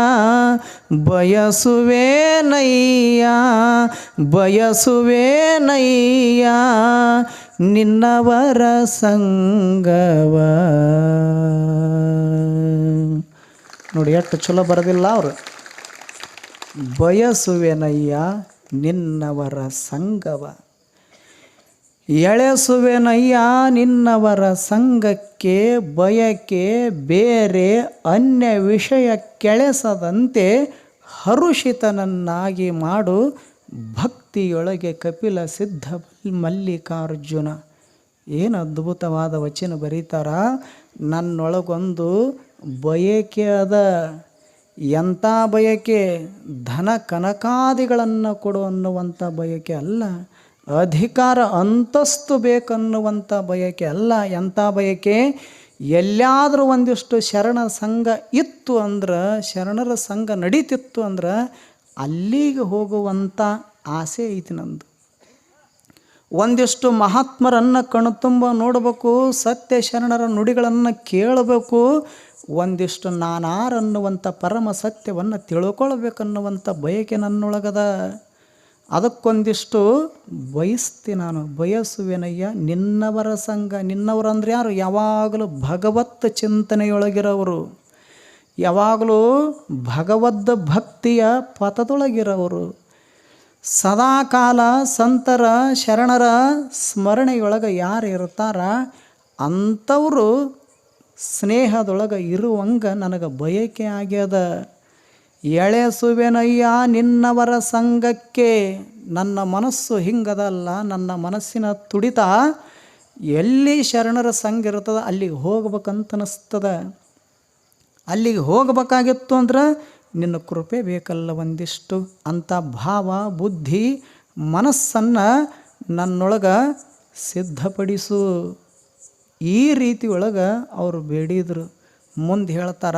ಬಯಸುವೆನಯ್ಯ ಬಯಸುವೆನಯ್ಯ ನಿನ್ನವರ ಸಂಗವ. ನೋಡಿ ಎಷ್ಟು ಚಲೋ ಬರೋದಿಲ್ಲ ಅವರು. ಬಯಸುವೆನಯ್ಯ ನಿನ್ನವರ ಸಂಗವ. ಎಳೆಸುವೆನಯ್ಯ ನಿನ್ನವರ ಸಂಘಕ್ಕೆ ಬಯಕೆ ಬೇರೆ ಅನ್ಯ ವಿಷಯ ಕೆಳೆಸದಂತೆ ಹರುಷಿತನನ್ನಾಗಿ ಮಾಡು ಭಕ್ತಿಯೊಳಗೆ ಕಪಿಲ ಸಿದ್ಧ ಮಲ್ಲಿಕಾರ್ಜುನ. ಏನು ಅದ್ಭುತವಾದ ವಚನ ಬರೀತಾರ. ನನ್ನೊಳಗೊಂದು ಬಯಕೆ ಅದ. ಎಂಥ ಬಯಕೆ? ಧನ ಕನಕಾದಿಗಳನ್ನು ಕೊಡು ಅನ್ನುವಂಥ ಬಯಕೆ ಅಲ್ಲ, ಅಧಿಕಾರ ಅಂತಸ್ತು ಬೇಕನ್ನುವಂಥ ಬಯಕೆ ಅಲ್ಲ. ಎಂಥ ಬಯಕೆ? ಎಲ್ಲಾದರೂ ಒಂದಿಷ್ಟು ಶರಣರ ಸಂಘ ಇತ್ತು ಅಂದ್ರೆ, ಶರಣರ ಸಂಘ ನಡೀತಿತ್ತು ಅಂದ್ರೆ ಅಲ್ಲಿಗೆ ಹೋಗುವಂಥ ಆಸೆ ಐತಿ ನಂದು. ಒಂದಿಷ್ಟು ಮಹಾತ್ಮರನ್ನು ಕಣ್ತುಂಬ ನೋಡಬೇಕು, ಸತ್ಯ ಶರಣರ ನುಡಿಗಳನ್ನು ಕೇಳಬೇಕು, ಒಂದಿಷ್ಟು ನಾನಾರನ್ನುವಂಥ ಪರಮ ಸತ್ಯವನ್ನು ತಿಳ್ಕೊಳ್ಬೇಕನ್ನುವಂಥ ಬಯಕೆ ನನ್ನೊಳಗದ. ಅದಕ್ಕೊಂದಿಷ್ಟು ಬಯಸ್ತಿ ನಾನು. ಬಯಸುವೆನಯ್ಯ ನಿನ್ನವರ ಸಂಘ. ನಿನ್ನವರಂದ್ರೆ ಯಾರು? ಯಾವಾಗಲೂ ಭಗವತ್ ಚಿಂತನೆಯೊಳಗಿರೋರು, ಯಾವಾಗಲೂ ಭಗವದ್ ಭಕ್ತಿಯ ಪಥದೊಳಗಿರೋರು, ಸದಾಕಾಲ ಸಂತರ ಶರಣರ ಸ್ಮರಣೆಯೊಳಗೆ ಯಾರು ಇರ್ತಾರ ಅಂಥವರು ಸ್ನೇಹದೊಳಗೆ ಇರುವಂಗೆ ನನಗೆ ಬಯಕೆ ಆಗ್ಯದ. ಎಳೆಸುವೆನಯ್ಯ ನಿನ್ನವರ ಸಂಘಕ್ಕೆ. ನನ್ನ ಮನಸ್ಸು ಹಿಂಗದಲ್ಲ, ನನ್ನ ಮನಸ್ಸಿನ ತುಡಿತ ಎಲ್ಲಿ ಶರಣರ ಸಂಘ ಇರ್ತದೆ ಅಲ್ಲಿಗೆ ಹೋಗ್ಬೇಕಂತ ಅನಿಸ್ತದ. ಅಲ್ಲಿಗೆ ಹೋಗಬೇಕಾಗಿತ್ತು ಅಂದ್ರೆ ನಿನ್ನ ಕೃಪೆ ಬೇಕಲ್ಲ ಒಂದಿಷ್ಟು. ಅಂಥ ಭಾವ ಬುದ್ಧಿ ಮನಸ್ಸನ್ನು ನನ್ನೊಳಗೆ ಸಿದ್ಧಪಡಿಸು. ಈ ರೀತಿ ಒಳಗೆ ಅವರು ಬೇಡಿದರು. ಮುಂದೆ ಹೇಳ್ತಾರ,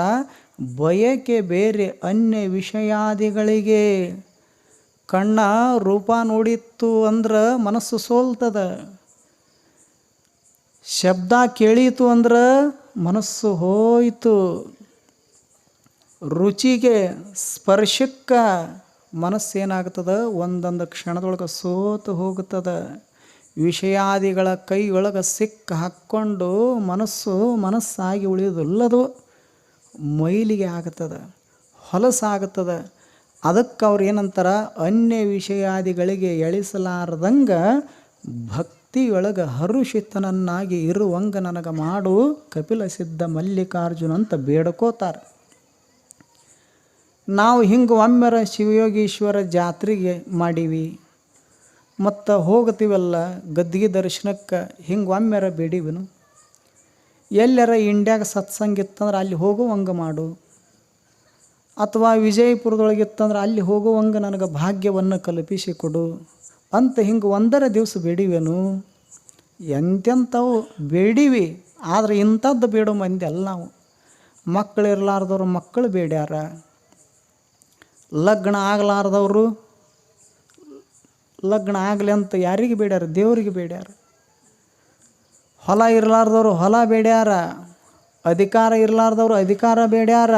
ಬಯಕೆ ಬೇರೆ ಅನ್ಯ ವಿಷಯಾದಿಗಳಿಗೆ. ಕಣ್ಣ ರೂಪ ನೋಡಿತ್ತು ಅಂದ್ರೆ ಮನಸ್ಸು ಸೋಲ್ತದ, ಶಬ್ದ ಕೇಳೀತು ಅಂದ್ರೆ ಮನಸ್ಸು ಹೋಯಿತು, ರುಚಿಗೆ ಸ್ಪರ್ಶಕ್ಕೆ ಮನಸ್ಸೇನಾಗ್ತದೆ ಒಂದೊಂದು ಕ್ಷಣದೊಳಗೆ ಸೋತು ಹೋಗ್ತದೆ. ವಿಷಯಾದಿಗಳ ಕೈಯೊಳಗೆ ಸಿಕ್ಕ ಹಾಕ್ಕೊಂಡು ಮನಸ್ಸಾಗಿ ಉಳಿಯೋದಿಲ್ಲದು, ಮೈಲಿಗೆ ಆಗ್ತದೆ, ಹೊಲಸಾಗ್ತದೆ. ಅದಕ್ಕೆ ಅವ್ರು ಏನಂತಾರ, ಅನ್ಯ ವಿಷಯಾದಿಗಳಿಗೆ ಎಳಿಸಲಾರ್ದಂಗೆ ಭಕ್ತಿಯೊಳಗೆ ಹರುಷಿತನನ್ನಾಗಿ ಇರುವಂಗೆ ನನಗೆ ಮಾಡು ಕಪಿಲ ಸಿದ್ಧ ಮಲ್ಲಿಕಾರ್ಜುನ ಅಂತ ಬೇಡ್ಕೋತಾರೆ. ನಾವು ಹಿಂಗೆ ಒಮ್ಮೆರ ಶಿವಯೋಗೀಶ್ವರ ಜಾತ್ರೆಗೆ ಮಾಡೀವಿ, ಮತ್ತು ಹೋಗ್ತೀವಲ್ಲ ಗದ್ದಿಗೆ ದರ್ಶನಕ್ಕೆ, ಹಿಂಗೆ ಒಮ್ಮೆರ ಬೇಡಿವಿನು. ಎಲ್ಲರ ಇಂಡ್ಯಾಗ ಸತ್ಸಂಗ ಇತ್ತಂದ್ರೆ ಅಲ್ಲಿ ಹೋಗುವಂಗೆ ಮಾಡು, ಅಥವಾ ವಿಜಯಪುರದೊಳಗಿತ್ತಂದ್ರೆ ಅಲ್ಲಿ ಹೋಗುವಂಗೆ ನನಗೆ ಭಾಗ್ಯವನ್ನು ಕಲ್ಪಿಸಿಕೊಡು ಅಂತ ಹಿಂಗೆ ಒಂದರ ದಿವಸ ಬೇಡಿವೆನು. ಎಂತೆಂಥವು ಬೇಡೀವಿ, ಆದರೆ ಇಂಥದ್ದು ಬೇಡೋ ಮಂದಿ ಅಲ್ಲ ನಾವು. ಮಕ್ಕಳು ಇರಲಾರ್ದವ್ರು ಮಕ್ಕಳು ಬೇಡ್ಯಾರ, ಲಗ್ನ ಆಗಲಾರ್ದವರು ಲಗ್ನ ಆಗಲಿ ಅಂತ ಯಾರಿಗೆ ಬೇಡ್ಯಾರ? ದೇವರಿಗೆ ಬೇಡ್ಯಾರ. ಹೊಲ ಇರಲಾರ್ದವರು ಹೊಲ ಬೇಡ್ಯಾರ, ಅಧಿಕಾರ ಇರಲಾರ್ದವರು ಅಧಿಕಾರ ಬೇಡ್ಯಾರ.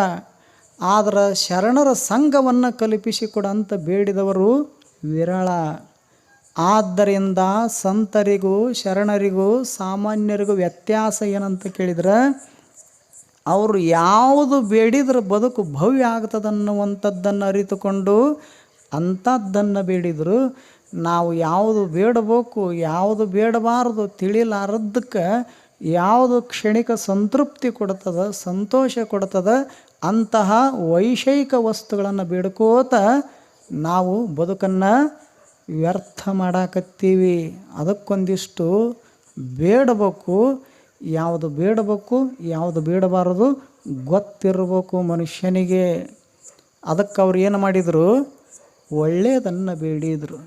ಆದ್ರೆ ಶರಣರ ಸಂಘವನ್ನು ಕಲ್ಪಿಸಿಕೊಡಂತ ಬೇಡಿದವರು ವಿರಳ. ಆದ್ದರಿಂದ ಸಂತರಿಗೂ ಶರಣರಿಗೂ ಸಾಮಾನ್ಯರಿಗೂ ವ್ಯತ್ಯಾಸ ಏನಂತ ಕೇಳಿದ್ರೆ, ಅವರು ಯಾವುದು ಬೇಡಿದ್ರೆ ಬದುಕು ಭವ್ಯ ಆಗ್ತದನ್ನುವಂಥದ್ದನ್ನು ಅರಿತುಕೊಂಡು ಅಂಥದ್ದನ್ನು ಬೇಡಿದರು. ನಾವು ಯಾವುದು ಬೇಡಬೇಕು ಯಾವುದು ಬೇಡಬಾರದು ತಿಳಿಲಾರದ್ದಕ್ಕೆ ಯಾವುದು ಕ್ಷಣಿಕ ಸಂತೃಪ್ತಿ ಕೊಡ್ತದೆ, ಸಂತೋಷ ಕೊಡ್ತದೆ, ಅಂತಹ ವೈಷಯಿಕ ವಸ್ತುಗಳನ್ನು ಬೇಡ್ಕೋತ ನಾವು ಬದುಕನ್ನು ವ್ಯರ್ಥ ಮಾಡಾಕತ್ತೀವಿ. ಅದಕ್ಕೊಂದಿಷ್ಟು ಬೇಡಬೇಕು, ಯಾವುದು ಬೇಡಬೇಕು ಯಾವುದು ಬೇಡಬಾರದು ಗೊತ್ತಿರಬೇಕು ಮನುಷ್ಯನಿಗೆ. ಅದಕ್ಕೆ ಅವ್ರು ಏನು ಮಾಡಿದರು? ಒಳ್ಳೆಯದನ್ನು ಬೇಡಿದರು.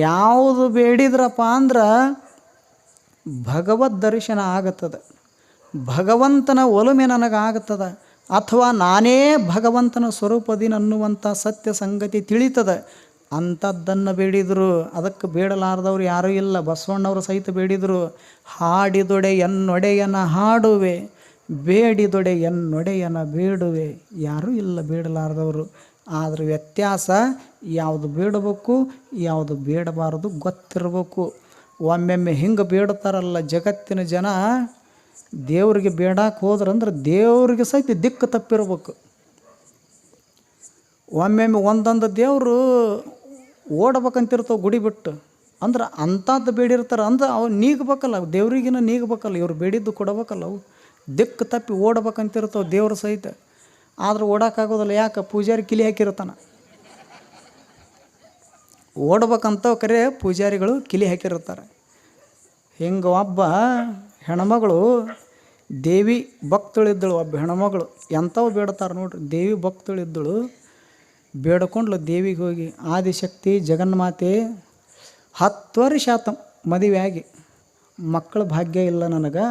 ಯಾವುದು ಬೇಡಿದ್ರಪ್ಪ ಅಂದ್ರೆ ಭಗವದ್ ದರ್ಶನ ಆಗುತ್ತದೆ, ಭಗವಂತನ ಒಲುಮೆ ನನಗಾಗುತ್ತದೆ, ಅಥವಾ ನಾನೇ ಭಗವಂತನ ಸ್ವರೂಪದಿನ ಅನ್ನುವಂಥ ಸತ್ಯ ಸಂಗತಿ ತಿಳಿತದೆ, ಅಂಥದ್ದನ್ನು ಬೇಡಿದರು. ಅದಕ್ಕೆ ಬೇಡಲಾರ್ದವ್ರು ಯಾರೂ ಇಲ್ಲ. ಬಸವಣ್ಣವರು ಸಹಿತ ಬೇಡಿದರು. ಹಾಡಿದೊಡೆ ಎನ್ನೊಡೆಯನ ಹಾಡುವೆ, ಬೇಡಿದೊಡೆ ಎನ್ನೊಡೆಯನ ಬೇಡುವೆ. ಯಾರೂ ಇಲ್ಲ ಬೇಡಲಾರ್ದವರು. ಆದರೆ ವ್ಯತ್ಯಾಸ ಯಾವುದು ಬೇಡಬೇಕು ಯಾವುದು ಬೇಡಬಾರದು ಗೊತ್ತಿರಬೇಕು. ಒಮ್ಮೆಮ್ಮೆ ಹಿಂಗೆ ಬೇಡ್ತಾರಲ್ಲ ಜಗತ್ತಿನ ಜನ, ದೇವರಿಗೆ ಬೇಡಕ್ಕೆ ಹೋದ್ರಂದ್ರೆ ದೇವ್ರಿಗೆ ಸಹಿತ ದಿಕ್ಕು ತಪ್ಪಿರ್ಬೇಕು. ಒಮ್ಮೆಮ್ಮೆ ಒಂದೊಂದು ದೇವರು ಓಡ್ಬೇಕಂತಿರ್ತಾವೆ ಗುಡಿ ಬಿಟ್ಟು, ಅಂದ್ರೆ ಅಂಥದ್ದು ಬೇಡಿರ್ತಾರೆ ಅಂದ್ರೆ ಅವು ನೀಗಬೇಕಲ್ಲ, ದೇವ್ರಿಗಿನ ನೀಗಬೇಕಲ್ಲ, ಇವ್ರು ಬೇಡಿದ್ದು ಕೊಡಬೇಕಲ್ಲ. ಅವು ದಿಕ್ಕು ತಪ್ಪಿ ಓಡ್ಬೇಕಂತಿರ್ತಾವೆ ದೇವ್ರ ಸಹಿತ. ಆದ್ರೆ ಓಡೋಕ್ಕಾಗೋದಿಲ್ಲ, ಯಾಕೆ? ಪೂಜಾರಿ ಕಿಲಿ ಹಾಕಿರ್ತಾನೆ. ಓಡ್ಬೇಕಂತ ಕರೆ ಪೂಜಾರಿಗಳು ಕಿಲಿ ಹಾಕಿರ್ತಾರೆ. ಹಿಂಗೆ ಒಬ್ಬ ಹೆಣ್ಮಗಳು ದೇವಿ ಭಕ್ತಳಿದ್ದಳು. ಒಬ್ಬ ಹೆಣ್ಮಗಳು ಎಂಥವು ಬೇಡ್ತಾರೆ ನೋಡ್ರಿ, ದೇವಿ ಭಕ್ತಳಿದ್ದಳು. ಬೇಡ್ಕೊಂಡ್ಲು ದೇವಿಗೆ ಹೋಗಿ, ಆದಿಶಕ್ತಿ ಜಗನ್ಮಾತೆ 10 ವರ್ಷ ಆತ ಮದುವೆ ಆಗಿ, ಮಕ್ಕಳ ಭಾಗ್ಯ ಇಲ್ಲ ನನಗೆ,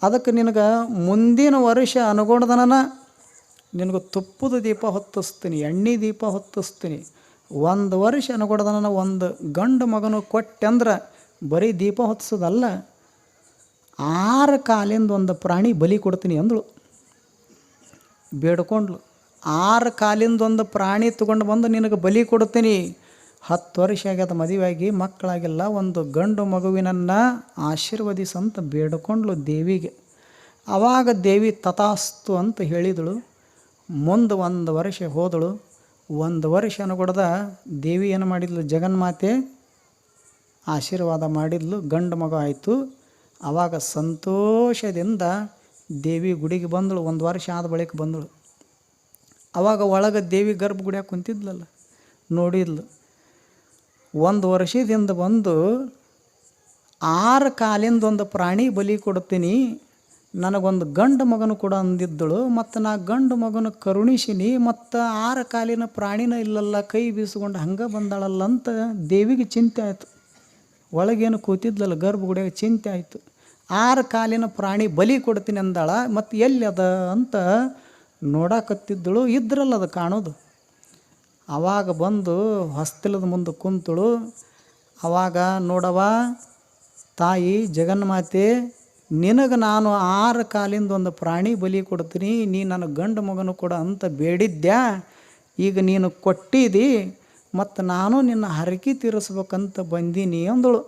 ಅದಕ್ಕೆ ನಿನಗೆ ಮುಂದಿನ ವರ್ಷ ಅನುಗೊಂಡದನ ನಿನಗೆ ತುಪ್ಪದ ದೀಪ ಹೊತ್ತಿಸ್ತೀನಿ, ಎಣ್ಣೆ ದೀಪ ಹೊತ್ತಿಸ್ತೀನಿ. 1 ವರ್ಷ ಅನುಗೊಂಡದನ ಒಂದು ಗಂಡು ಮಗನು ಕೊಟ್ಟೆಂದ್ರೆ ಬರೀ ದೀಪ ಹೊತ್ತಿಸೋದಲ್ಲ, 6 ಕಾಲಿಂದ ಒಂದು ಪ್ರಾಣಿ ಬಲಿ ಕೊಡ್ತೀನಿ ಅಂದಳು. ಬೇಡ್ಕೊಂಡ್ಲು, 6 ಕಾಲಿಂದ ಒಂದು ಪ್ರಾಣಿ ತೊಗೊಂಡು ಬಂದು ನಿನಗೆ ಬಲಿ ಕೊಡ್ತೀನಿ. 10 ವರ್ಷ ಆಗ್ಯದ ಮದುವೆಯಾಗಿ, ಮಕ್ಕಳಾಗಿಲ್ಲ, ಒಂದು ಗಂಡು ಮಗುವಿನನ್ನು ಆಶೀರ್ವದಿಸಂತ ಬೇಡ್ಕೊಂಡ್ಲು ದೇವಿಗೆ. ಆವಾಗ ದೇವಿ ತಥಾಸ್ತು ಅಂತ ಹೇಳಿದಳು. ಮುಂದೆ 1 ವರ್ಷ ಹೋದಳು. 1 ವರ್ಷ ಅನುಗೊಡ್ದ ದೇವಿ ಏನು ಮಾಡಿದ್ಲು, ಜಗನ್ಮಾತೆ ಆಶೀರ್ವಾದ ಮಾಡಿದ್ಲು, ಗಂಡು ಮಗ ಆಯಿತು. ಆವಾಗ ಸಂತೋಷದಿಂದ ದೇವಿ ಗುಡಿಗೆ ಬಂದಳು. 1 ವರ್ಷ ಆದ ಬಳಿಕ ಬಂದಳು. ಆವಾಗ ಒಳಗೆ ದೇವಿ ಗರ್ಭಗುಡಿಯಾಗ ಕುಂತಿದ್ಲಲ್ಲ, ನೋಡಿದ್ಲು. 1 ವರ್ಷದಿಂದ ಬಂದು 6 ಕಾಲಿಂದ ಒಂದು ಪ್ರಾಣಿ ಬಲಿ ಕೊಡ್ತೀನಿ, ನನಗೊಂದು ಗಂಡು ಮಗನು ಕೂಡ ಅಂದಿದ್ದಳು. ಮತ್ತು ನಾ ಗಂಡು ಮಗನ ಕರುಣಿಸಿನಿ, ಮತ್ತು 6 ಕಾಲಿನ ಪ್ರಾಣಿನ ಇಲ್ಲಲ್ಲ, ಕೈ ಬೀಸ್ಕೊಂಡು ಹಂಗೆ ಬಂದಾಳಲ್ಲ ಅಂತ ದೇವಿಗೆ ಚಿಂತೆ ಆಯಿತು. ಒಳಗೇನು ಕೂತಿದ್ಲಲ್ಲ ಗರ್ಭಗುಡಿಯಾಗ ಚಿಂತೆ ಆಯಿತು. 6 ಕಾಲಿನ ಪ್ರಾಣಿ ಬಲಿ ಕೊಡ್ತೀನಿ ಅಂದಾಳ, ಮತ್ತು ಎಲ್ಲಿ ಅದ ಅಂತ ನೋಡಾಕತ್ತಿದ್ದಳು. ಇದ್ರಲ್ಲ ಅದು ಕಾಣೋದು. ಆವಾಗ ಬಂದು ಹೊಸ್ತಿಲದ ಮುಂದೆ ಕುಂತಳು. ಆವಾಗ ನೋಡವ ತಾಯಿ ಜಗನ್ಮಾತೆ, ನಿನಗೆ ನಾನು 6 ಕಾಲಿಂದ ಒಂದು ಪ್ರಾಣಿ ಬಲಿ ಕೊಡ್ತೀನಿ, ನೀ ನನ್ನ ಗಂಡು ಮಗನು ಕೊಡ ಅಂತ ಬೇಡಿದ್ಯಾ, ಈಗ ನೀನು ಕೊಟ್ಟಿದ್ದಿ, ಮತ್ತು ನಾನು ನಿನ್ನ ಹರಕೆ ತೀರಿಸ್ಬೇಕಂತ ಬಂದೀನಿ ಅಂದಳು.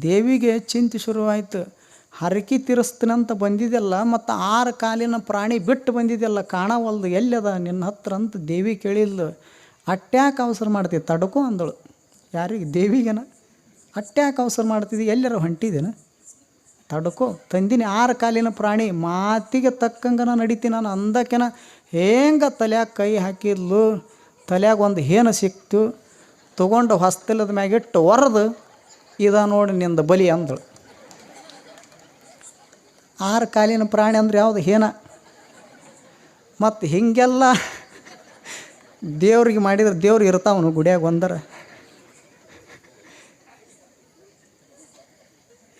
ದೇವಿಗೆ ಚಿಂತೆ ಶುರುವಾಯಿತು. ಹರಕೆ ತೀರಿಸ್ತೀನಂತ ಬಂದಿದ್ದೆಲ್ಲ, ಮತ್ತು 6 ಕಾಲಿನ ಪ್ರಾಣಿ ಬಿಟ್ಟು ಬಂದಿದ್ದೆಲ್ಲ ಕಾಣವಲ್ದು, ಎಲ್ಲದ ನಿನ್ನ ಹತ್ರ ಅಂತ ದೇವಿ ಕೇಳಿದ್ಲು. ಅಟ್ಯಾಕೆ ಅವಸರ ಮಾಡ್ತಿದ್ದೆ, ತಡ್ಕೋ ಅಂದಳು. ಯಾರಿಗೆ? ದೇವಿಗೆನ. ಅಟ್ಯಾಕೆ ಅವಸರ ಮಾಡ್ತಿದ್ದಿ, ಎಲ್ಲರ ಹೊಂಟಿದ್ದೇನೆ, ತಡ್ಕೋ ತಂದಿನಿ 6 ಕಾಲಿನ ಪ್ರಾಣಿ, ಮಾತಿಗೆ ತಕ್ಕಂಗೆ ನಾನು ನಡಿತೀನಿ ನಾನು ಅಂದಕ್ಕೆನ ಹೆಂಗೆ ತಲೆಯಾಗ ಕೈ ಹಾಕಿದ್ಲು. ತಲೆಯಾಗ ಒಂದು ಹೇನ ಸಿಕ್ತು, ತೊಗೊಂಡು ಹೊಸ್ತಿಲದ ಮ್ಯಾಗಿಟ್ಟು ಒರೆದು, ಇದ ನೋಡಿ ನಿಂದ ಬಲಿ ಅಂದಳು. 6 ಕಾಲಿನ ಪ್ರಾಣಿ ಅಂದ್ರೆ ಯಾವುದು? ಹೇನ. ಮತ್ತು ಹೀಗೆಲ್ಲ ದೇವ್ರಿಗೆ ಮಾಡಿದ್ರೆ ದೇವ್ರು ಇರ್ತಾವನು ಗುಡಿಯಾಗ ಒಂದರ.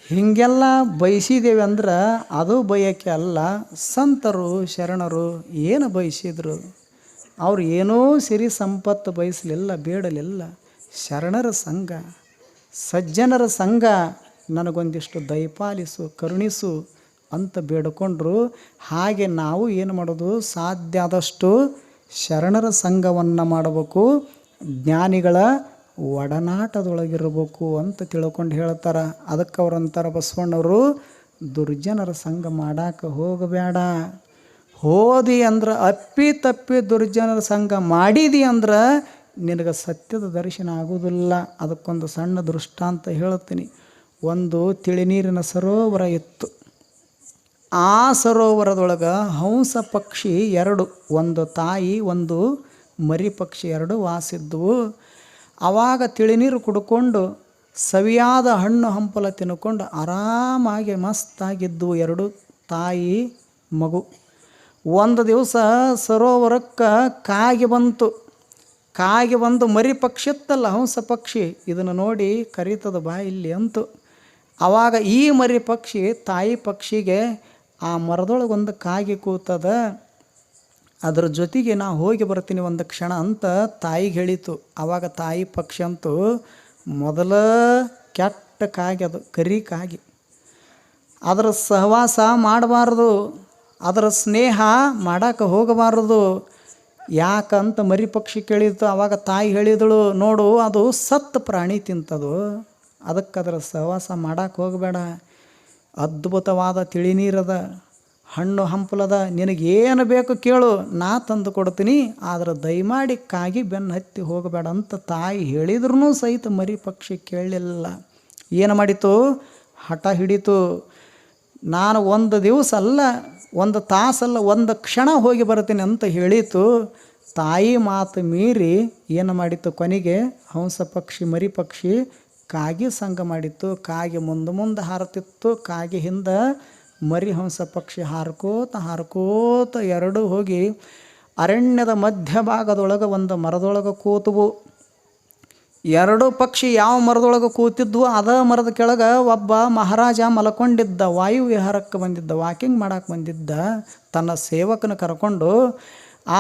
ಹೀಗೆಲ್ಲ ಬಯಸಿದ್ದೇವೆ ಅಂದ್ರೆ ಅದು ಬಯಕೆ ಅಲ್ಲ. ಸಂತರು ಶರಣರು ಏನು ಬಯಸಿದ್ರು? ಅವ್ರು ಏನೂ ಸಿರಿ ಸಂಪತ್ತು ಬಯಸಲಿಲ್ಲ, ಬೇಡಲಿಲ್ಲ. ಶರಣರ ಸಂಘ, ಸಜ್ಜನರ ಸಂಘ, ನನಗೊಂದಿಷ್ಟು ದಯಪಾಲಿಸು, ಕರುಣಿಸು ಅಂತ ಬೇಡಿಕೊಂಡ್ರು. ಹಾಗೆ ನಾವು ಏನು ಮಾಡೋದು? ಸಾಧ್ಯ ಆದಷ್ಟು ಶರಣರ ಸಂಘವನ್ನು ಮಾಡಬೇಕು, ಜ್ಞಾನಿಗಳ ಒಡನಾಟದೊಳಗಿರಬೇಕು ಅಂತ ತಿಳ್ಕೊಂಡು ಹೇಳ್ತಾರೆ. ಅದಕ್ಕೆ ಅವ್ರು ಅಂತಾರೆ ಬಸವಣ್ಣವರು, ದುರ್ಜನರ ಸಂಘ ಮಾಡಾಕ ಹೋಗಬೇಡ. ಹೋದಿ ಅಂದ್ರೆ ಅಪ್ಪಿ ತಪ್ಪಿ ದುರ್ಜನರ ಸಂಘ ಮಾಡಿದಿ ಅಂದ್ರೆ ನಿನಗೆ ಸತ್ಯದ ದರ್ಶನ ಆಗೋದಿಲ್ಲ. ಅದಕ್ಕೊಂದು ಸಣ್ಣ ದೃಷ್ಟಾಂತ ಹೇಳ್ತೀನಿ. ಒಂದು ತಿಳಿನೀರಿನ ಸರೋವರ ಇತ್ತು. ಆ ಸರೋವರದೊಳಗೆ ಹಂಸ ಪಕ್ಷಿ 2, ಒಂದು ತಾಯಿ ಒಂದು ಮರಿ ಪಕ್ಷಿ 2 ವಾಸಿದ್ವು. ಆವಾಗ ತಿಳಿನೀರು ಕುಡ್ಕೊಂಡು ಸವಿಯಾದ ಹಣ್ಣು ಹಂಪಲ ತಿನ್ಕೊಂಡು ಆರಾಮಾಗಿ ಮಸ್ತಾಗಿದ್ದವು 2 ತಾಯಿ ಮಗು. ಒಂದು ದಿವಸ ಸರೋವರಕ್ಕೆ ಕಾಗೆ ಬಂತು. ಕಾಗೆ ಬಂದು ಮರಿ ಪಕ್ಷಿ ಇತ್ತಲ್ಲ, ಹಂಸ ಪಕ್ಷಿ, ಇದನ್ನು ನೋಡಿ ಕರೀತದ ಬಾ ಇಲ್ಲಿ ಅಂತು. ಆವಾಗ ಈ ಮರಿ ಪಕ್ಷಿ ತಾಯಿ ಪಕ್ಷಿಗೆ, ಆ ಮರದೊಳಗೊಂದು ಕಾಗೆ ಕೂತದ, ಅದರ ಜೊತೆಗೆ ನಾ ಹೋಗಿ ಬರ್ತೀನಿ ಒಂದು ಕ್ಷಣ ಅಂತ ತಾಯಿಗೆ ಹೇಳಿತು. ಆವಾಗ ತಾಯಿ ಪಕ್ಷಿ ಅಂತೂ ಮೊದಲ ಕೆಟ್ಟ ಕಾಗೆ, ಅದು ಕರಿ ಕಾಗೆ, ಅದರ ಸಹವಾಸ ಮಾಡಬಾರ್ದು, ಅದರ ಸ್ನೇಹ ಮಾಡೋಕೆ ಹೋಗಬಾರದು. ಯಾಕಂತ ಮರಿ ಪಕ್ಷಿ ಕೇಳಿತು. ಆವಾಗ ತಾಯಿ ಹೇಳಿದಳು, ನೋಡು ಅದು ಸತ್ತು ಪ್ರಾಣಿ ತಿಂತದು, ಅದಕ್ಕೆ ಅದರ ಸಹವಾಸ ಮಾಡೋಕೆ ಹೋಗಬೇಡ. ಅದ್ಭುತವಾದ ತಿಳಿನೀರದ ಹಣ್ಣು ಹಂಪಲದ, ನಿನಗೇನು ಬೇಕು ಕೇಳು, ನಾ ತಂದು ಕೊಡ್ತೀನಿ, ಆದ್ರೆ ದಯಮಾಡಿ ಕಾಗಿ ಬೆನ್ನು ಹತ್ತಿ ಹೋಗಬೇಡ ಅಂತ ತಾಯಿ ಹೇಳಿದ್ರೂ ಸಹಿತ ಮರಿ ಪಕ್ಷಿ ಕೇಳಲಿಲ್ಲ. ಏನು ಮಾಡಿತು? ಹಠ ಹಿಡಿತು. ನಾನು ಒಂದು ದಿವಸ ಅಲ್ಲ, ಒಂದು ತಾಸಲ್ಲ, ಒಂದು ಕ್ಷಣ ಹೋಗಿ ಬರ್ತೀನಿ ಅಂತ ಹೇಳಿತು. ತಾಯಿ ಮಾತು ಮೀರಿ ಏನು ಮಾಡಿತು? ಕೊನೆಗೆ ಹಂಸ ಪಕ್ಷಿ ಮರಿ ಪಕ್ಷಿ ಕಾಗಿ ಸಂಗ ಮಾಡಿತ್ತು. ಕಾಗಿ ಮುಂದೆ ಹಾರುತ್ತಿತ್ತು, ಕಾಗಿ ಹಿಂದೆ ಮರಿ ಹಂಸ ಪಕ್ಷಿ ಹಾರ್ಕೋತ ಎರಡೂ ಹೋಗಿ ಅರಣ್ಯದ ಮಧ್ಯಭಾಗದೊಳಗೆ ಒಂದು ಮರದೊಳಗೆ ಕೂತವು. ಎರಡು ಪಕ್ಷಿ ಯಾವ ಮರದೊಳಗೆ ಕೂತಿದ್ವು ಅದ ಮರದ ಕೆಳಗೆ ಒಬ್ಬ ಮಹಾರಾಜ ಮಲ್ಕೊಂಡಿದ್ದ. ವಾಯು ವಿಹಾರಕ್ಕೆ ಬಂದಿದ್ದ, ವಾಕಿಂಗ್ ಮಾಡಕ್ಕೆ ಬಂದಿದ್ದ ತನ್ನ ಸೇವಕನ ಕರ್ಕೊಂಡು.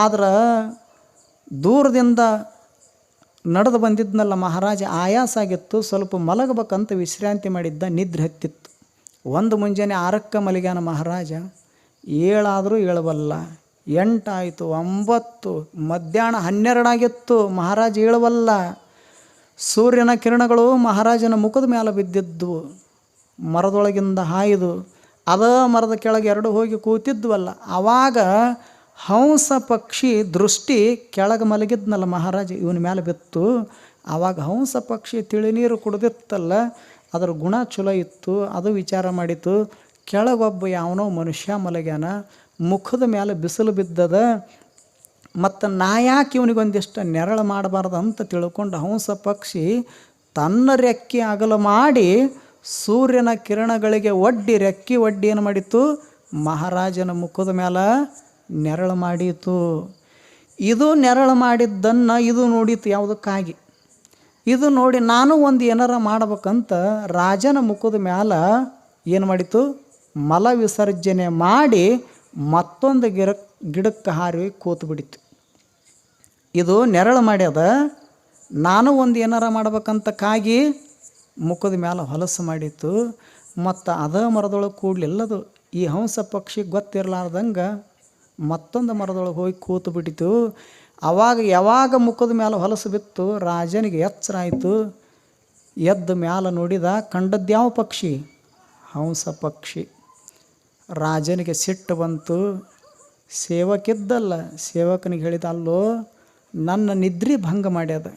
ಆದ್ರೆ ದೂರದಿಂದ ನಡೆದು ಬಂದಿದ್ನಲ್ಲ ಮಹಾರಾಜ, ಆಯಾಸ ಆಗಿತ್ತು, ಸ್ವಲ್ಪ ಮಲಗಬೇಕಂತ ವಿಶ್ರಾಂತಿ ಮಾಡಿದ್ದ. ನಿದ್ರೆ ಹತ್ತಿತ್ತು. ಒಂದು ಮುಂಜಾನೆ 6ಕ್ಕೆ ಮಲಗ್ಯಾನ ಮಹಾರಾಜ. 7 ಆದರೂ ಏಳಬಲ್ಲ, 8 ಆಯಿತು, 9, ಮಧ್ಯಾಹ್ನ 12 ಆಗಿತ್ತು, ಮಹಾರಾಜ ಏಳಬಲ್ಲ. ಸೂರ್ಯನ ಕಿರಣಗಳು ಮಹಾರಾಜನ ಮುಖದ ಮೇಲೆ ಬಿದ್ದಿದ್ವು, ಮರದೊಳಗಿಂದ ಹಾಯ್ದು ಅದ ಮರದ ಕೆಳಗೆ ಎರಡು ಹೋಗಿ ಕೂತಿದ್ವಲ್ಲ. ಆವಾಗ ಹಂಸ ಪಕ್ಷಿ ದೃಷ್ಟಿ ಕೆಳಗೆ ಮಲಗಿದ್ನಲ್ಲ ಮಹಾರಾಜ, ಇವನ ಮೇಲೆ ಬಿತ್ತು. ಆವಾಗ ಹಂಸ ಪಕ್ಷಿ ತಿಳಿನೀರು ಕುಡ್ದಿತ್ತಲ್ಲ, ಅದರ ಗುಣ ಚಲೋ ಇತ್ತು. ಅದು ವಿಚಾರ ಮಾಡಿತು, ಕೆಳಗೊಬ್ಬ ಯಾವನೋ ಮನುಷ್ಯ ಮಲಗ್ಯಾನ, ಮುಖದ ಮೇಲೆ ಬಿಸಿಲು ಬಿದ್ದದ, ಮತ್ತು ನಾ ಯಾಕೆ ಇವನಿಗೊಂದಿಷ್ಟು ನೆರಳು ಮಾಡಬಾರ್ದು ಅಂತ ತಿಳ್ಕೊಂಡು ಹಂಸ ಪಕ್ಷಿ ತನ್ನ ರೆಕ್ಕೆ ಅಗಲ ಮಾಡಿ ಸೂರ್ಯನ ಕಿರಣಗಳಿಗೆ ರೆಕ್ಕೆ ಒಡ್ಡಿ ಏನು ಮಾಡಿತು? ಮಹಾರಾಜನ ಮುಖದ ಮೇಲೆ ನೆರಳು ಮಾಡಿತು. ಇದು ನೆರಳು ಮಾಡಿದ್ದನ್ನು ಇದು ನೋಡಿತು ಯಾವುದಕ್ಕಾಗಿ. ಇದು ನೋಡಿ ನಾನು ಒಂದು ಏನಾರ ಮಾಡ್ಬೇಕಂತ ರಾಜನ ಮುಖದ ಮ್ಯಾಲ ಏನು ಮಾಡಿತು? ಮಲ ವಿಸರ್ಜನೆ ಮಾಡಿ ಮತ್ತೊಂದು ಗಿಡಕ್ಕೆ ಹಾರಿ ಕೂತು ಬಿಡಿತು. ಇದು ನೆರಳು ಮಾಡ್ಯದ, ನಾನು ಒಂದು ಏನಾರ ಮಾಡ್ಬೇಕಂತ ಕಾಗಿ ಮುಖದ ಮ್ಯಾಲ ಹೊಲಸು ಮಾಡಿತ್ತು. ಮತ್ತು ಅದ ಮರದೊಳಗೆ ಕೂಡಲಿಲ್ಲದು. ಈ ಹಂಸ ಪಕ್ಷಿ ಗೊತ್ತಿರಲಾರ್ದಂಗೆ ಮತ್ತೊಂದು ಮರದೊಳಗೆ ಹೋಗಿ ಕೂತು ಬಿಟ್ಟಿತು. ಯಾವಾಗ ಮುಖದ ಮ್ಯಾಲ ಹೊಲಸು ಬಿತ್ತು, ರಾಜನಿಗೆ ಎಚ್ಚರ ಆಯಿತು. ಎದ್ದು ಮ್ಯಾಲ ನೋಡಿದ, ಕಂಡದ್ದು ಯಾವ ಪಕ್ಷಿ? ಹಂಸ ಪಕ್ಷಿ. ರಾಜನಿಗೆ ಸಿಟ್ಟು ಬಂತು. ಸೇವಕಿದ್ದಲ್ಲ, ಸೇವಕನಿಗೆ ಹೇಳಿದ, ಅಲ್ಲೋ ನನ್ನ ನಿದ್ರಿ ಭಂಗ ಮಾಡ್ಯದ,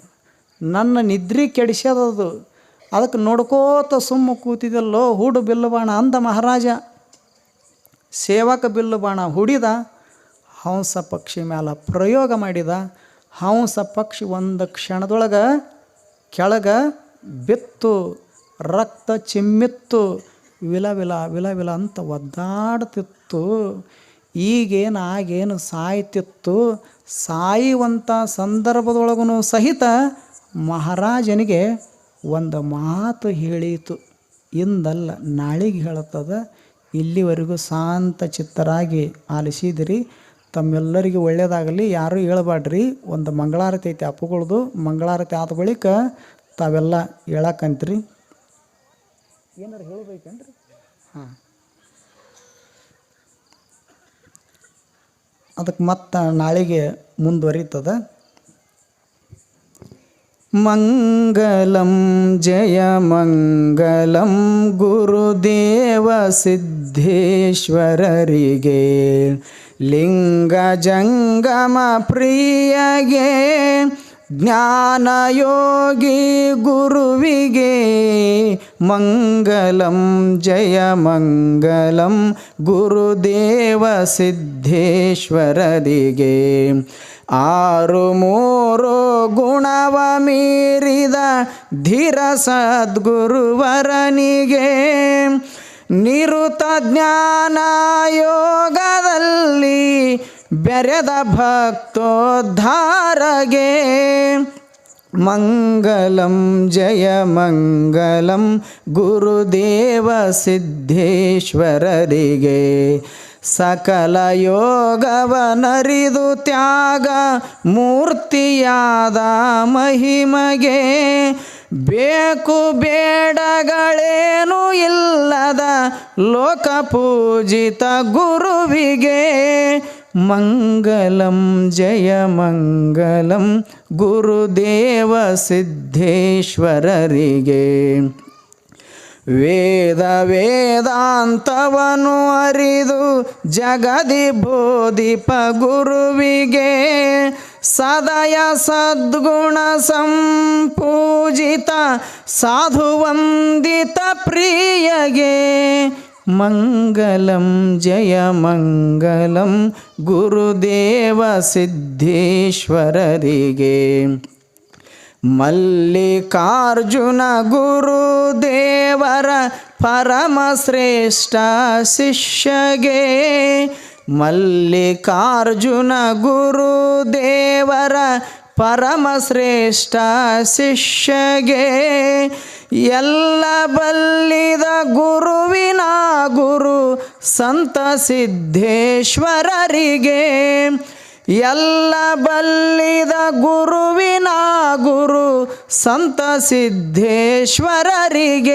ನನ್ನ ನಿದ್ರಿ ಕೆಡಿಸ್ಯದದು, ಅದಕ್ಕೆ ನೋಡ್ಕೋತ ಸುಮ್ಮ ಕೂತಿದ್ದಲ್ಲೋ, ಹೂಡು ಬಿಲ್ಲು ಬಾಣ ಅಂದ ಮಹಾರಾಜ. ಸೇವಕ ಬಿಲ್ಲು ಬಾಣ ಹುಡಿದ, ಹಂಸ ಪಕ್ಷಿ ಮ್ಯಾಲ ಪ್ರಯೋಗ ಮಾಡಿದ. ಹಂಸ ಪಕ್ಷಿ ಒಂದು ಕ್ಷಣದೊಳಗೆ ಕೆಳಗೆ ಬಿತ್ತು, ರಕ್ತ ಚಿಮ್ಮಿತ್ತು, ವಿಲ ವಿಲ ವಿಲ ವಿಲ ಅಂತ ಒದ್ದಾಡ್ತಿತ್ತು. ಈಗೇನು ಆಗೇನು ಸಾಯ್ತಿತ್ತು. ಸಾಯುವಂಥ ಸಂದರ್ಭದೊಳಗೂ ಸಹಿತ ಮಹಾರಾಜನಿಗೆ ಒಂದು ಮಾತು ಹೇಳಿತು. ಇಂದಲ್ಲ ನಾಳೆಗೆ ಹೇಳುತ್ತದೆ. ಇಲ್ಲಿವರೆಗೂ ಶಾಂತ ಚಿತ್ತರಾಗಿ ಆಲಿಸಿದಿರಿ. ತಮ್ಮೆಲ್ಲರಿಗೂ ಒಳ್ಳೆಯದಾಗಲಿ. ಯಾರೂ ಹೇಳಬೇಡ್ರಿ. ಒಂದು ಮಂಗಳಾರತಿ ಐತಿ ಅಪ್ಪುಗಳದು. ಮಂಗಳಾರತಿ ಆದ ಬಳಿಕ ತಾವೆಲ್ಲ ಹೇಳಕ್ಕಂತ್ರಿ. ಏನಾರು ಹೇಳಬೇಕೇನ್ರಿ? ಹಾಂ, ಅದಕ್ಕೆ ಮತ್ತೆ ನಾಳೆಗೆ ಮುಂದುವರಿತದ. ಮಂಗಲಂ ಜಯ ಮಂಗಲಂ ಗುರುದೇವ ಸಿದ್ಧೇಶ್ವರರಿಗೆ, ಲಿಂಗ ಜಂಗಮ ಪ್ರಿಯಗೆ, ಜ್ಞಾನಯೋಗಿ ಗುರುವಿಗೆ. ಮಂಗಲಂ ಜಯ ಮಂಗಲಂ ಗುರುದೇವ ಸಿದ್ಧೇಶ್ವರರಿಗೆ. 6 ಗುಣವ ಮೀರಿದ ಧೀರ ಸದ್ಗುರುವರನಿಗೆ, ನಿರುತ ಜ್ಞಾನ ಯೋಗದಲ್ಲಿ ಬೆರೆದ ಭಕ್ತೋದ್ಧಾರಗೆ. ಮಂಗಲಂ ಜಯ ಮಂಗಲಂ ಗುರುದೇವ ಸಿದ್ಧೇಶ್ವರರಿಗೆ. ಸಕಲ ಯೋಗವನರಿದು ತ್ಯಾಗ ಮೂರ್ತಿಯಾದ ಮಹಿಮಗೆ, ಬೇಕು ಬೇಡಗಳೇನು ಇಲ್ಲದ ಲೋಕಪೂಜಿತ ಗುರುವಿಗೆ. ಮಂಗಲಂ ಜಯ ಮಂಗಲಂ ಗುರುದೇವ ಸಿದ್ಧೇಶ್ವರರಿಗೆ. ವೇದ ವೇದಾಂತವನ್ನು ಅರಿದು ಜಗದಿ ಬೋಧಿಪ ಗುರುವಿಗೆ ಸದಯ ಸದ್ಗುಣ ಸಂಪೂಜಿತ ಸಾಧುವಂದಿತ ಪ್ರಿಯಗೆ ಮಂಗಲಂ ಜಯ ಮಂಗಲಂ ಗುರುದೇವ ಸಿದ್ಧೇಶ್ವರರಿಗೆ ಮಲ್ಲಿಕಾರ್ಜುನ ಗುರುದೇವರ ಪರಮಶ್ರೇಷ್ಠ ಶಿಷ್ಯಗೆ ಮಲ್ಲಿಕಾರ್ಜುನ ಗುರುದೇವರ ಪರಮಶ್ರೇಷ್ಠ ಶಿಷ್ಯಗೆ ಎಲ್ಲ ಬಲ್ಲಿದ ಗುರುವಿನ ಗುರು ಸಂತ ಸಿದ್ಧೇಶ್ವರರಿಗೆ ಎಲ್ಲ ಬಲ್ಲಿದ ಗುರುವಿನ ಗುರು ಸಂತ ಸಿದ್ಧೇಶ್ವರರಿಗೆ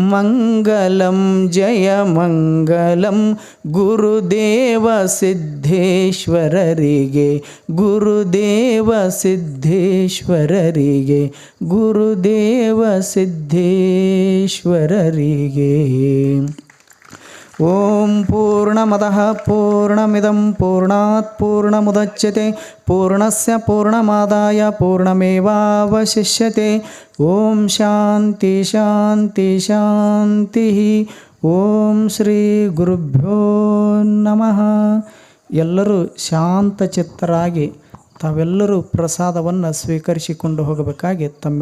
ಮಂಗಲಂ ಜಯ ಮಂಗಲಂ ಗುರುದೇವ ಸಿದ್ಧೇಶ್ವರರಿಗೆ ಗುರುದೇವ ಸಿದ್ಧೇಶ್ವರರಿಗೆ ಗುರುದೇವ ಸಿದ್ಧೇಶ್ವರರಿಗೆ ಓಂ ಪೂರ್ಣಮದಃ ಪೂರ್ಣಮಿದಂ ಪೂರ್ಣಾತ್ ಪೂರ್ಣಮುದಚ್ಯತೆ ಪೂರ್ಣಸ್ಯ ಪೂರ್ಣಮಾದಾಯ ಪೂರ್ಣಮೇವಾವಶಿಷ್ಯತೆ ಓಂ ಶಾಂತಿ ಶಾಂತಿ ಶಾಂತಿ ಓಂ ಶ್ರೀ ಗುರುಭ್ಯೋ ನಮಃ. ಎಲ್ಲರೂ ಶಾಂತಚಿತ್ತರಾಗಿ ತಾವೆಲ್ಲರೂ ಪ್ರಸಾದವನ್ನು ಸ್ವೀಕರಿಸಿಕೊಂಡು ಹೋಗಬೇಕಾಗಿ ತಮ್ಮ